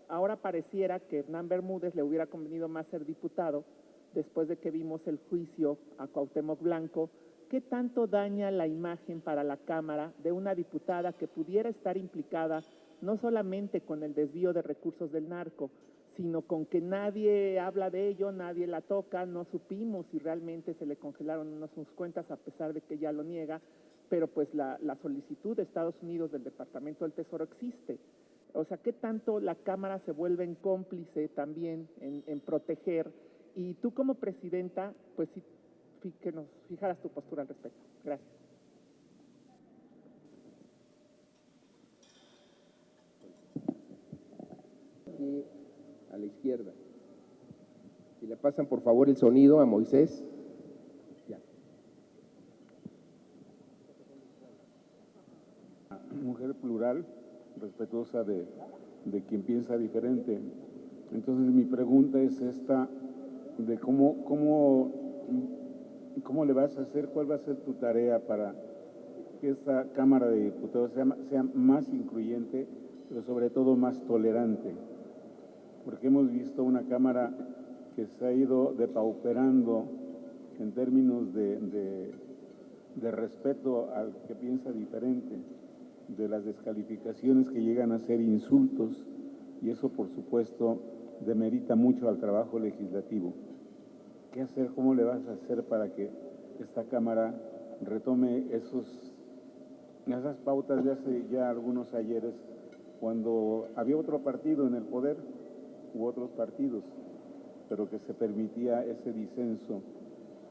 ahora pareciera que Hernán Bermúdez le hubiera convenido más ser diputado, después de que vimos el juicio a Cuauhtémoc Blanco. ¿Qué tanto daña la imagen para la Cámara de una diputada que pudiera estar implicada no solamente con el desvío de recursos del narco, sino con que nadie habla de ello, nadie la toca, no supimos si realmente se le congelaron sus cuentas a pesar de que ella lo niega, pero pues la solicitud de Estados Unidos del Departamento del Tesoro existe? O sea, ¿qué tanto la Cámara se vuelve en cómplice también en proteger? Y tú como presidenta, pues sí, que nos fijaras tu postura al respecto. Gracias. Aquí a la izquierda. Si le pasan por favor el sonido a Moisés. Ya. Mujer plural, respetuosa de quien piensa diferente. Entonces mi pregunta es esta, de cómo le vas a hacer, cuál va a ser tu tarea para que esta Cámara de Diputados sea más incluyente, pero sobre todo más tolerante. Porque hemos visto una Cámara que se ha ido depauperando en términos de respeto al que piensa diferente, de las descalificaciones que llegan a ser insultos, y eso por supuesto demerita mucho al trabajo legislativo. ¿Qué hacer? ¿Cómo le vas a hacer para que esta Cámara retome esas pautas de hace ya algunos ayeres, cuando había otro partido en el poder u otros partidos, pero que se permitía ese disenso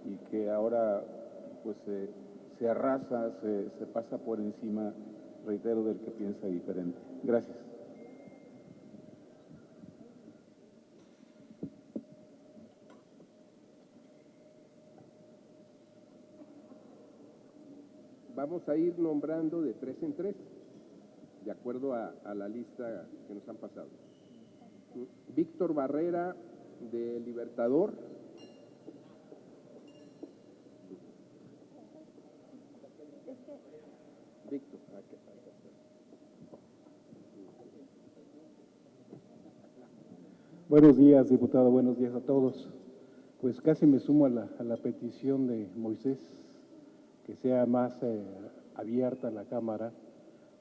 y que ahora pues se arrasa, se pasa por encima, reitero, del que piensa diferente? Gracias. Vamos a ir nombrando de 3 en 3, de acuerdo a la lista que nos han pasado. Víctor Barrera, de Libertador. Víctor. Buenos días, diputado, buenos días a todos. Pues casi me sumo a la petición de Moisés, que sea más abierta la Cámara,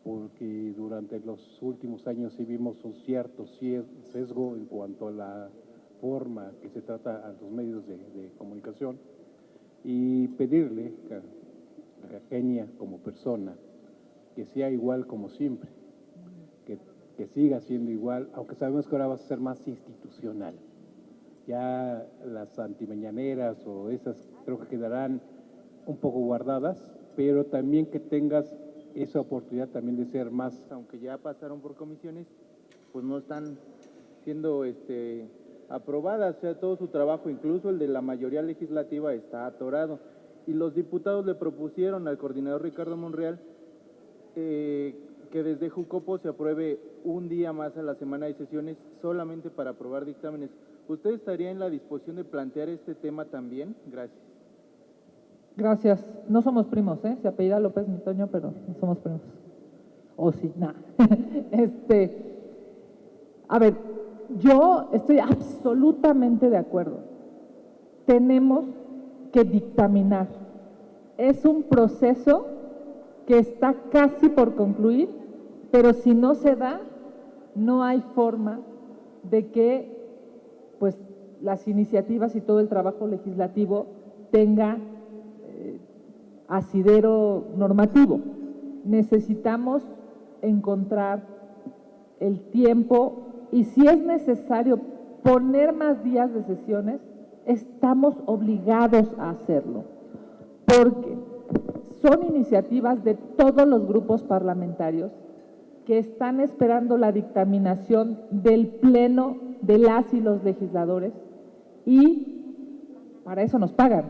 porque durante los últimos años sí vimos un cierto sesgo en cuanto a la forma que se trata a los medios de comunicación, y pedirle a Kenia como persona que sea igual como siempre, que siga siendo igual, aunque sabemos que ahora va a ser más institucional. Ya las antimañaneras o esas creo que quedarán un poco guardadas, pero también que tengas esa oportunidad también de ser más... Aunque ya pasaron por comisiones, pues no están siendo aprobadas, o sea, todo su trabajo, incluso el de la mayoría legislativa, está atorado. Y los diputados le propusieron al coordinador Ricardo Monreal que desde Jucopo se apruebe un día más a la semana de sesiones solamente para aprobar dictámenes. ¿Usted estaría en la disposición de plantear este tema también? Gracias. Gracias. No somos primos, ¿eh? Se apellida López Mitoño, pero no somos primos. O sí, nada. A ver, yo estoy absolutamente de acuerdo. Tenemos que dictaminar. Es un proceso que está casi por concluir, pero si no se da, no hay forma de que pues las iniciativas y todo el trabajo legislativo tenga asidero normativo. Necesitamos encontrar el tiempo y si es necesario poner más días de sesiones, estamos obligados a hacerlo, porque son iniciativas de todos los grupos parlamentarios que están esperando la dictaminación del Pleno de las y los legisladores y para eso nos pagan,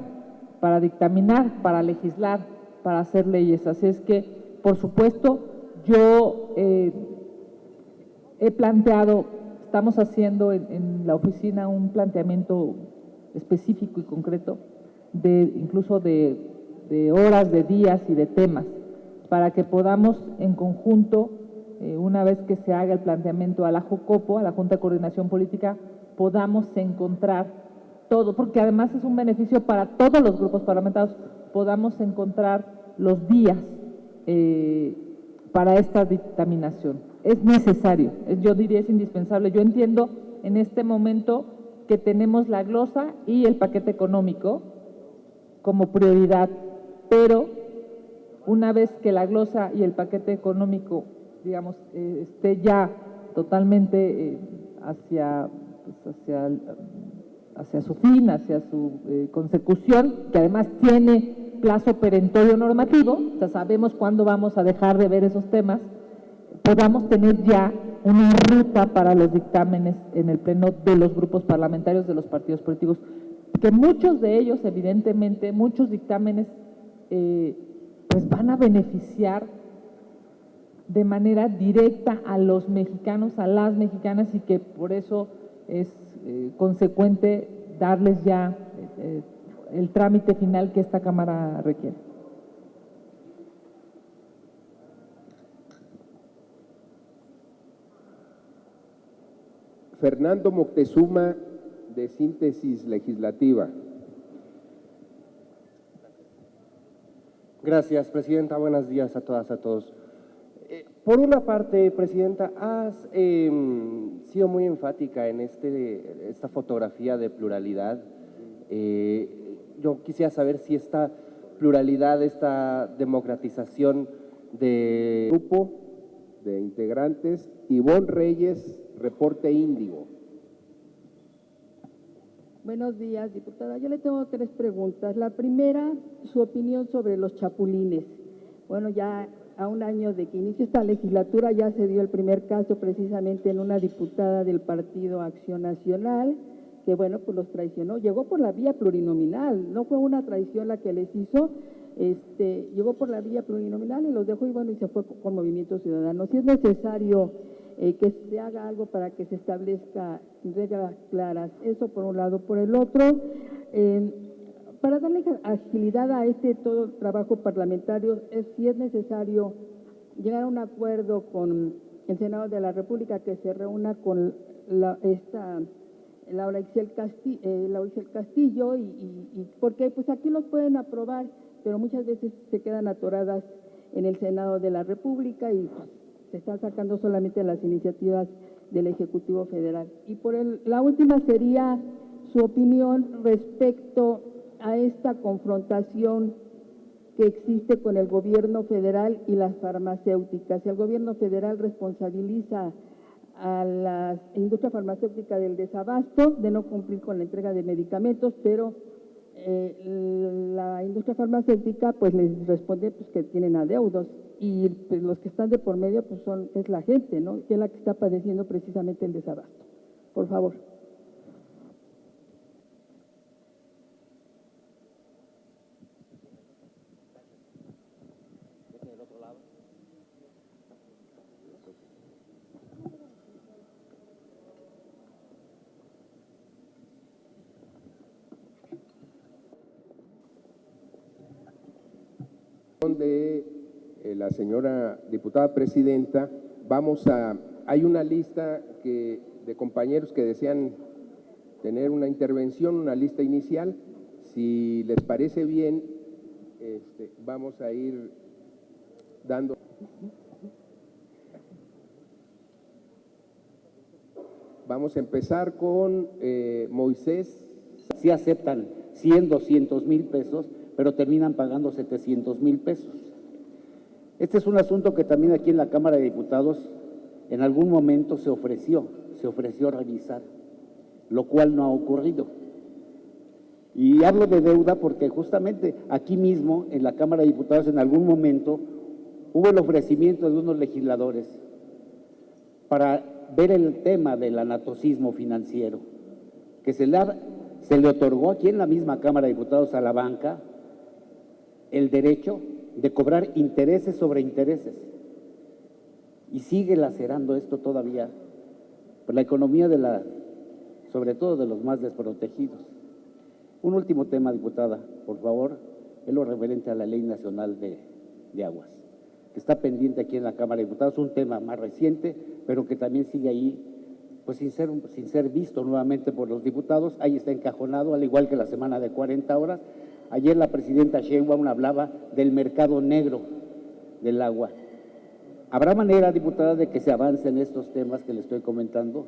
para dictaminar, para legislar, para hacer leyes. Así es que, por supuesto, yo he planteado, estamos haciendo en la oficina un planteamiento específico y concreto, incluso de horas, de días y de temas, para que podamos en conjunto, una vez que se haga el planteamiento a la JOCOPO, a la Junta de Coordinación Política, podamos encontrar todo, porque además es un beneficio para todos los grupos parlamentarios, podamos encontrar los días para esta dictaminación. Es necesario, yo diría es indispensable. Yo entiendo en este momento que tenemos la glosa y el paquete económico como prioridad, pero una vez que la glosa y el paquete económico, digamos, esté ya totalmente hacia su fin, hacia su consecución, que además tiene plazo perentorio normativo, o sea, sabemos cuándo vamos a dejar de ver esos temas, podamos tener ya una ruta para los dictámenes en el pleno de los grupos parlamentarios de los partidos políticos, que muchos de ellos, evidentemente, muchos dictámenes, pues van a beneficiar de manera directa a los mexicanos, a las mexicanas, y que por eso es consecuente darles ya el trámite final que esta Cámara requiere. Fernando Moctezuma, de Síntesis Legislativa. Gracias, Presidenta. Buenos días a todas, a todos. Por una parte, Presidenta, has sido muy enfática en esta fotografía de pluralidad. Yo quisiera saber si esta pluralidad, esta democratización de grupo de integrantes, Ivonne Reyes, Reporte Índigo. Buenos días, diputada. Yo le tengo 3 preguntas. La primera, su opinión sobre los chapulines. Bueno, ya a un año de que inició esta legislatura ya se dio el primer caso precisamente en una diputada del Partido Acción Nacional, que bueno, pues los traicionó. Llegó por la vía plurinominal, no fue una traición la que les hizo, llegó por la vía plurinominal y los dejó y bueno, y se fue con Movimiento Ciudadano. Si es necesario que se haga algo para que se establezca reglas claras, eso por un lado. Por el otro, para darle agilidad a todo trabajo parlamentario, si es necesario llegar a un acuerdo con el Senado de la República que se reúna con Laura Ixchel Castillo, y porque pues aquí los pueden aprobar, pero muchas veces se quedan atoradas en el Senado de la República y pues, se están sacando solamente las iniciativas del Ejecutivo Federal. Y la última sería su opinión respecto a esta confrontación que existe con el gobierno federal y las farmacéuticas. El gobierno federal responsabiliza a la industria farmacéutica del desabasto, de no cumplir con la entrega de medicamentos, pero la industria farmacéutica pues les responde pues que tienen adeudos y pues, los que están de por medio pues es la gente, ¿no? Que es la que está padeciendo precisamente el desabasto. Por favor. De la señora diputada presidenta, hay una lista de compañeros que desean tener una intervención, una lista inicial. Si les parece bien, vamos a ir dando. Vamos a empezar con Moisés. Sí aceptan 100, 200 mil pesos, pero terminan pagando 700 mil pesos. Este es un asunto que también aquí en la Cámara de Diputados en algún momento se ofreció revisar, lo cual no ha ocurrido. Y hablo de deuda porque justamente aquí mismo en la Cámara de Diputados en algún momento hubo el ofrecimiento de unos legisladores para ver el tema del anatocismo financiero, que se le otorgó aquí en la misma Cámara de Diputados a la banca el derecho de cobrar intereses sobre intereses. Y sigue lacerando esto todavía por la economía sobre todo de los más desprotegidos. Un último tema, diputada, por favor, es lo referente a la Ley Nacional de Aguas, que está pendiente aquí en la Cámara de Diputados, un tema más reciente, pero que también sigue ahí, pues sin ser visto nuevamente por los diputados. Ahí está encajonado, al igual que la semana de 40 horas. Ayer la presidenta Sheinbaum hablaba del mercado negro del agua. ¿Habrá manera, diputada, de que se avance en estos temas que le estoy comentando?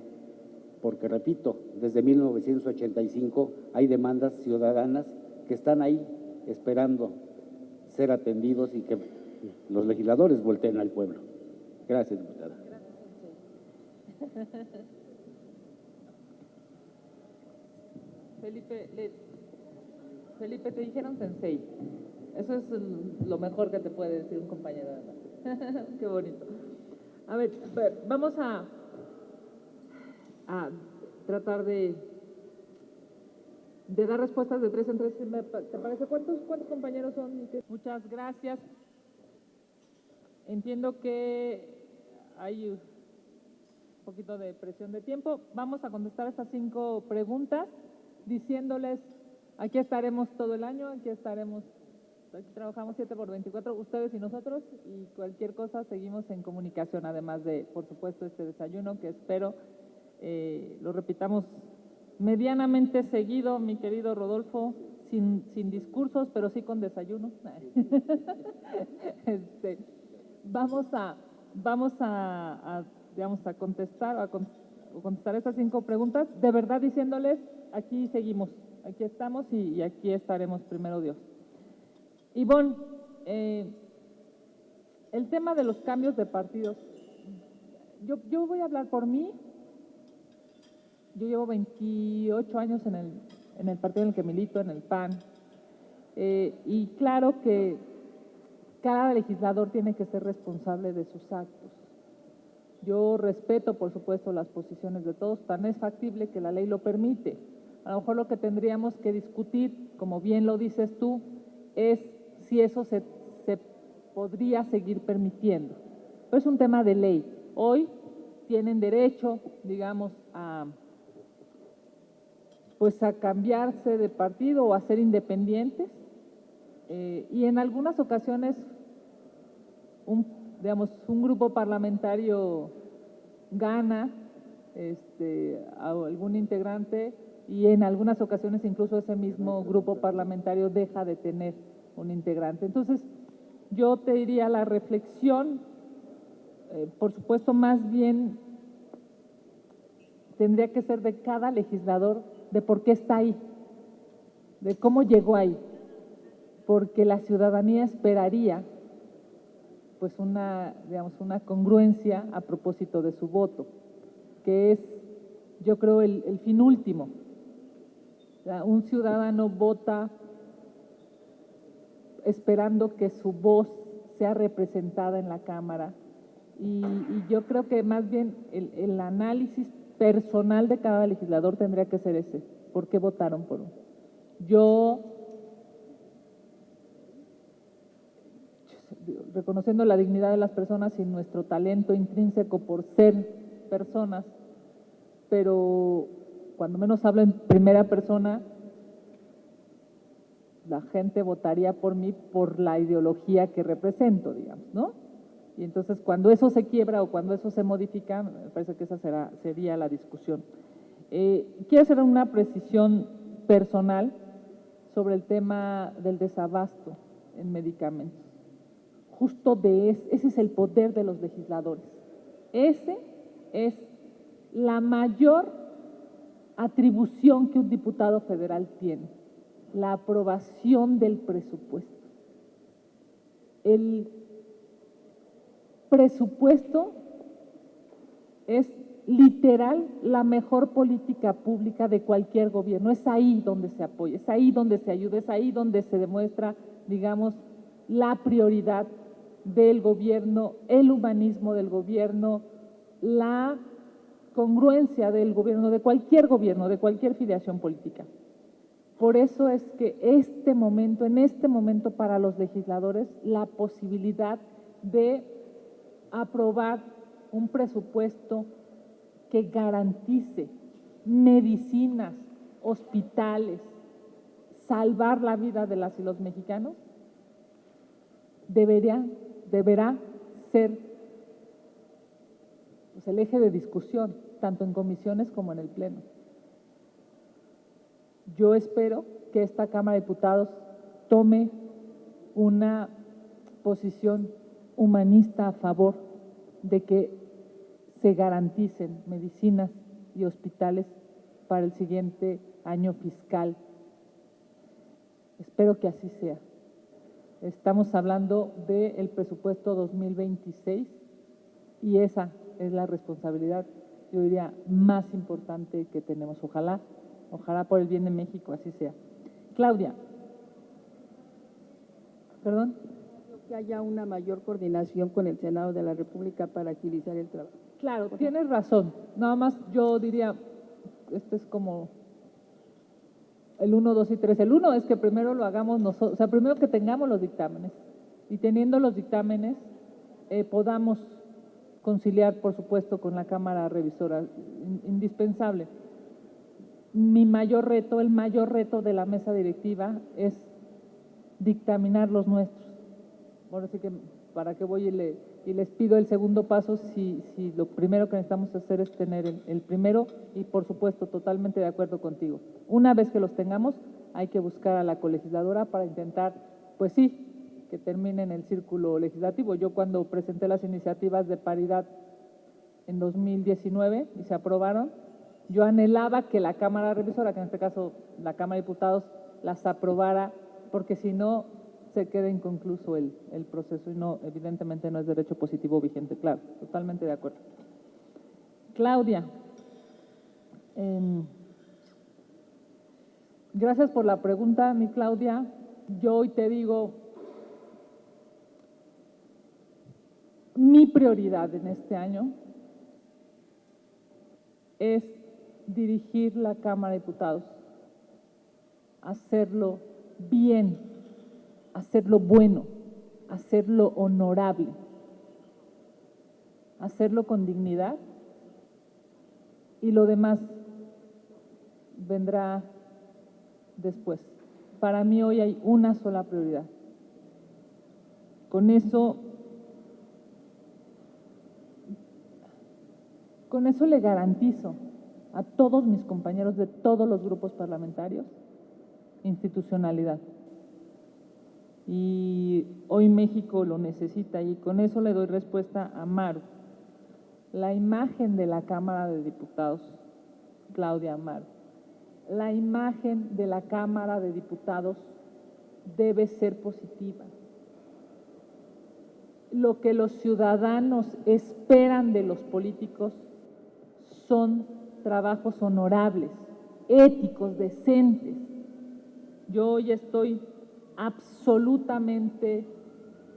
Porque, repito, desde 1985 hay demandas ciudadanas que están ahí esperando ser atendidos y que los legisladores volteen al pueblo. Gracias, diputada. Felipe, te dijeron sensei. Eso es lo mejor que te puede decir un compañero. Qué bonito. A ver, vamos a tratar de dar respuestas de 3 en 3. ¿Te parece? ¿Cuántos compañeros son? Muchas gracias. Entiendo que hay un poquito de presión de tiempo. Vamos a contestar estas 5 preguntas diciéndoles, aquí estaremos todo el año, aquí trabajamos 7x24, ustedes y nosotros, y cualquier cosa seguimos en comunicación, además de, por supuesto, este desayuno que espero lo repitamos medianamente seguido, mi querido Rodolfo, sin discursos, pero sí con desayuno. Vamos a contestar estas 5 preguntas, de verdad diciéndoles, aquí seguimos, aquí estamos y aquí estaremos, primero Dios. Ivonne, el tema de los cambios de partidos, yo voy a hablar por mí. Yo llevo 28 años en el partido en el que milito, en el PAN, y claro que cada legislador tiene que ser responsable de sus actos. Yo respeto, por supuesto, las posiciones de todos, tan es factible que la ley lo permite. A lo mejor lo que tendríamos que discutir, como bien lo dices tú, es si eso se podría seguir permitiendo. Pero es un tema de ley. Hoy tienen derecho, digamos, a cambiarse de partido o a ser independientes, y en algunas ocasiones un grupo parlamentario gana a algún integrante y en algunas ocasiones incluso ese mismo grupo parlamentario deja de tener un integrante. Entonces, yo te diría la reflexión, por supuesto, más bien tendría que ser de cada legislador, de por qué está ahí, de cómo llegó ahí, porque la ciudadanía esperaría pues una congruencia a propósito de su voto, que es, yo creo, el fin último. O sea, un ciudadano vota esperando que su voz sea representada en la Cámara, y yo creo que más bien el análisis personal de cada legislador tendría que ser ese, ¿por qué votaron por uno? Yo, reconociendo la dignidad de las personas y nuestro talento intrínseco por ser personas, pero cuando menos hablo en primera persona, la gente votaría por mí por la ideología que represento, digamos, ¿no? Y entonces cuando eso se quiebra o cuando eso se modifica, me parece que esa sería la discusión. Quiero hacer una precisión personal sobre el tema del desabasto en medicamentos. Justo ese es el poder de los legisladores. Ese es la mayor atribución que un diputado federal tiene, la aprobación del presupuesto. El presupuesto es literal la mejor política pública de cualquier gobierno. Es ahí donde se apoya, es ahí donde se ayuda, es ahí donde se demuestra, digamos, la prioridad del gobierno, el humanismo del gobierno, la congruencia del gobierno, de cualquier filiación política. Por eso es que en este momento para los legisladores, la posibilidad de aprobar un presupuesto que garantice medicinas, hospitales, salvar la vida de las y los mexicanos, deberá ser pues, el eje de discusión, tanto en comisiones como en el Pleno. Yo espero que esta Cámara de Diputados tome una posición humanista a favor de que se garanticen medicinas y hospitales para el siguiente año fiscal. Espero que así sea. Estamos hablando del presupuesto 2026 y esa es la responsabilidad, yo diría, más importante que tenemos. Ojalá por el bien de México así sea. Claudia. ¿Perdón? Que haya una mayor coordinación con el Senado de la República para agilizar el trabajo. Claro, tienes razón. Nada más yo diría, este es como el 1, 2 y 3. El 1 es que primero lo hagamos nosotros, o sea, primero que tengamos los dictámenes y teniendo los dictámenes podamos conciliar, por supuesto, con la Cámara Revisora, indispensable. El mayor reto de la mesa directiva es dictaminar los nuestros. Ahora sí que, ¿para qué voy y les pido el segundo paso si lo primero que necesitamos hacer es tener el primero? Y por supuesto, totalmente de acuerdo contigo. Una vez que los tengamos, hay que buscar a la colegisladora para intentar, pues sí, que terminen el círculo legislativo. Yo cuando presenté las iniciativas de paridad en 2019 y se aprobaron, yo anhelaba que la Cámara Revisora, que en este caso la Cámara de Diputados, las aprobara, porque si no se queda inconcluso el proceso y no, evidentemente no es derecho positivo vigente. Claro, totalmente de acuerdo. Claudia, gracias por la pregunta, mi Claudia. Yo hoy te digo, mi prioridad en este año es dirigir la Cámara de Diputados, hacerlo bien, hacerlo bueno, hacerlo honorable, hacerlo con dignidad y lo demás vendrá después. Para mí hoy hay una sola prioridad. Con eso le garantizo a todos mis compañeros de todos los grupos parlamentarios institucionalidad. Y hoy México lo necesita y con eso le doy respuesta a Maru. La imagen de la Cámara de Diputados, Claudia Maru, la imagen de la Cámara de Diputados debe ser positiva. Lo que los ciudadanos esperan de los políticos son trabajos honorables, éticos, decentes. Yo hoy estoy absolutamente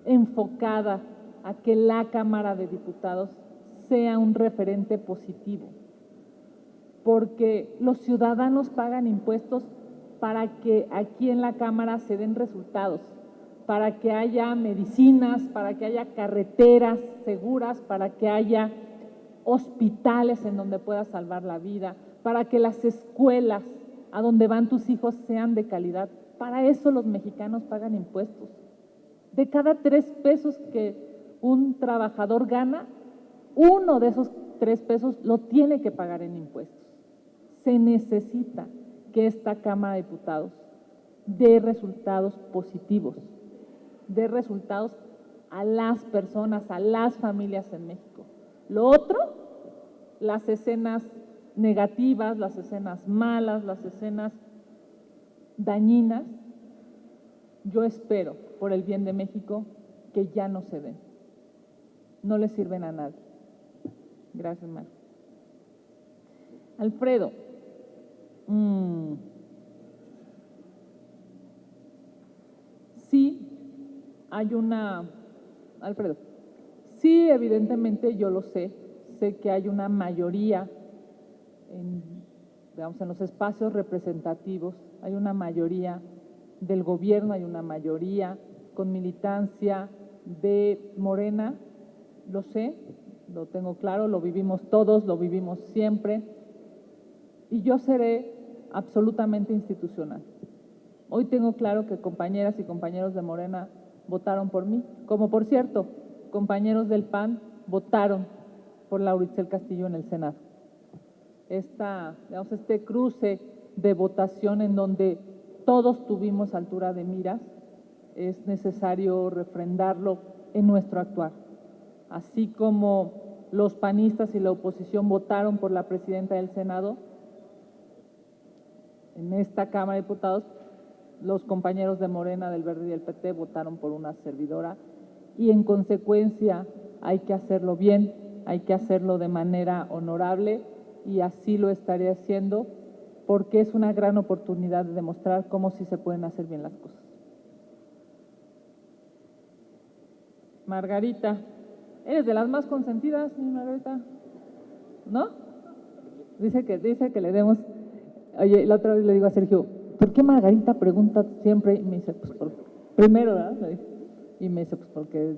enfocada a que la Cámara de Diputados sea un referente positivo, porque los ciudadanos pagan impuestos para que aquí en la Cámara se den resultados, para que haya medicinas, para que haya carreteras seguras, para que haya hospitales en donde puedas salvar la vida, para que las escuelas a donde van tus hijos sean de calidad. Para eso los mexicanos pagan impuestos. De cada 3 pesos que un trabajador gana, uno de esos 3 pesos lo tiene que pagar en impuestos. Se necesita que esta Cámara de Diputados dé resultados positivos, dé resultados a las personas, a las familias en México. Lo otro las escenas negativas, las escenas malas, las escenas dañinas, yo espero, por el bien de México, que ya no se den. No le sirven a nadie. Gracias, Mario. Alfredo. Sí, hay una... Alfredo. Sí, evidentemente yo lo sé. Sé que hay una mayoría en los espacios representativos, hay una mayoría del gobierno, hay una mayoría con militancia de Morena, lo sé, lo tengo claro, lo vivimos todos, lo vivimos siempre, y yo seré absolutamente institucional. Hoy tengo claro que compañeras y compañeros de Morena votaron por mí, como por cierto, compañeros del PAN votaron por Laura Itzel Castillo en el Senado. Este cruce de votación en donde todos tuvimos altura de miras, es necesario refrendarlo en nuestro actuar. Así como los panistas y la oposición votaron por la presidenta del Senado, en esta Cámara de Diputados, los compañeros de Morena, del Verde y del PT votaron por una servidora y en consecuencia hay que hacerlo bien, hay que hacerlo de manera honorable y así lo estaré haciendo porque es una gran oportunidad de demostrar cómo sí se pueden hacer bien las cosas. Margarita, ¿eres de las más consentidas, Margarita? ¿No? Dice que le demos... Oye, la otra vez le digo a Sergio, ¿por qué Margarita pregunta siempre? Y me dice, pues primero, ¿verdad? Y me dice, pues porque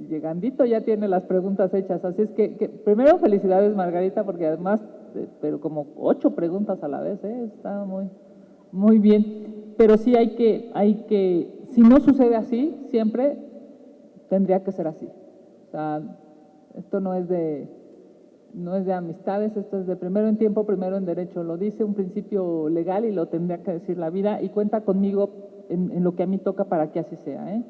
llegandito ya tiene las preguntas hechas. Así es que primero felicidades, Margarita, porque además, pero como 8 preguntas a la vez, está muy bien. Pero sí hay que, si no sucede así, siempre tendría que ser así. O sea, esto no es de amistades, esto es de primero en tiempo, primero en derecho. Lo dice un principio legal y lo tendría que decir la vida y cuenta conmigo en lo que a mí toca para que así sea,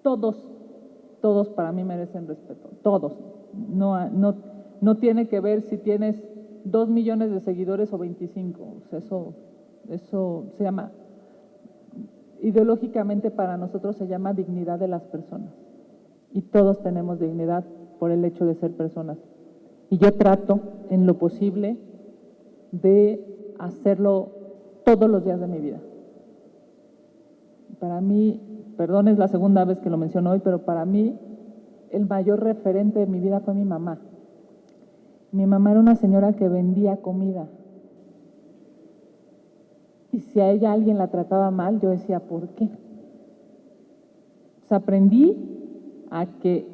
todos para mí merecen respeto, todos. No tiene que ver si tienes 2 millones de seguidores o 25. O sea, eso se llama, ideológicamente para nosotros se llama dignidad de las personas. Y todos tenemos dignidad por el hecho de ser personas. Y yo trato, en lo posible, de hacerlo todos los días de mi vida. Para mí, perdón, es la segunda vez que lo menciono hoy, pero para mí el mayor referente de mi vida fue mi mamá. Mi mamá era una señora que vendía comida. Y si a ella alguien la trataba mal, yo decía, ¿por qué? O sea, aprendí a que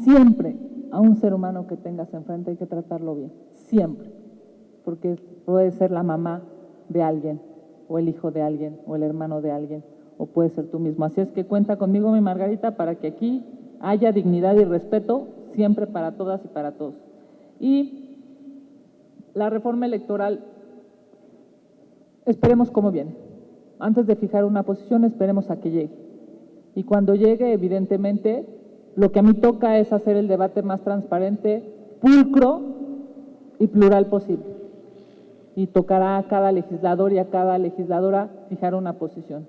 siempre a un ser humano que tengas enfrente hay que tratarlo bien, siempre, porque puede ser la mamá de alguien, o el hijo de alguien, o el hermano de alguien, o puede ser tú mismo. Así es que cuenta conmigo, mi Margarita, para que aquí haya dignidad y respeto siempre para todas y para todos. Y la reforma electoral, esperemos cómo viene. Antes de fijar una posición, esperemos a que llegue. Y cuando llegue, evidentemente, lo que a mí toca es hacer el debate más transparente, pulcro y plural posible. Y tocará a cada legislador y a cada legisladora fijar una posición.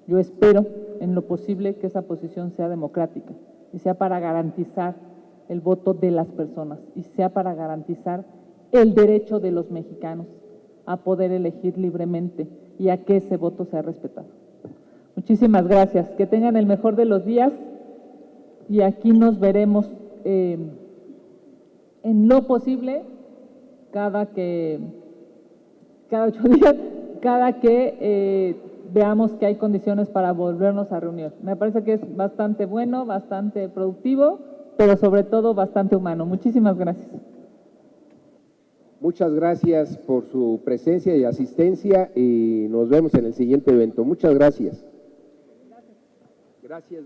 Yo espero, en lo posible, que esa posición sea democrática y sea para garantizar el voto de las personas y sea para garantizar el derecho de los mexicanos a poder elegir libremente y a que ese voto sea respetado. Muchísimas gracias. Que tengan el mejor de los días. Y aquí nos veremos en lo posible cada 8 días, cada que veamos que hay condiciones para volvernos a reunir. Me parece que es bastante bueno, bastante productivo, pero sobre todo bastante humano. Muchísimas gracias. Muchas gracias por su presencia y asistencia y nos vemos en el siguiente evento. Muchas gracias. Gracias.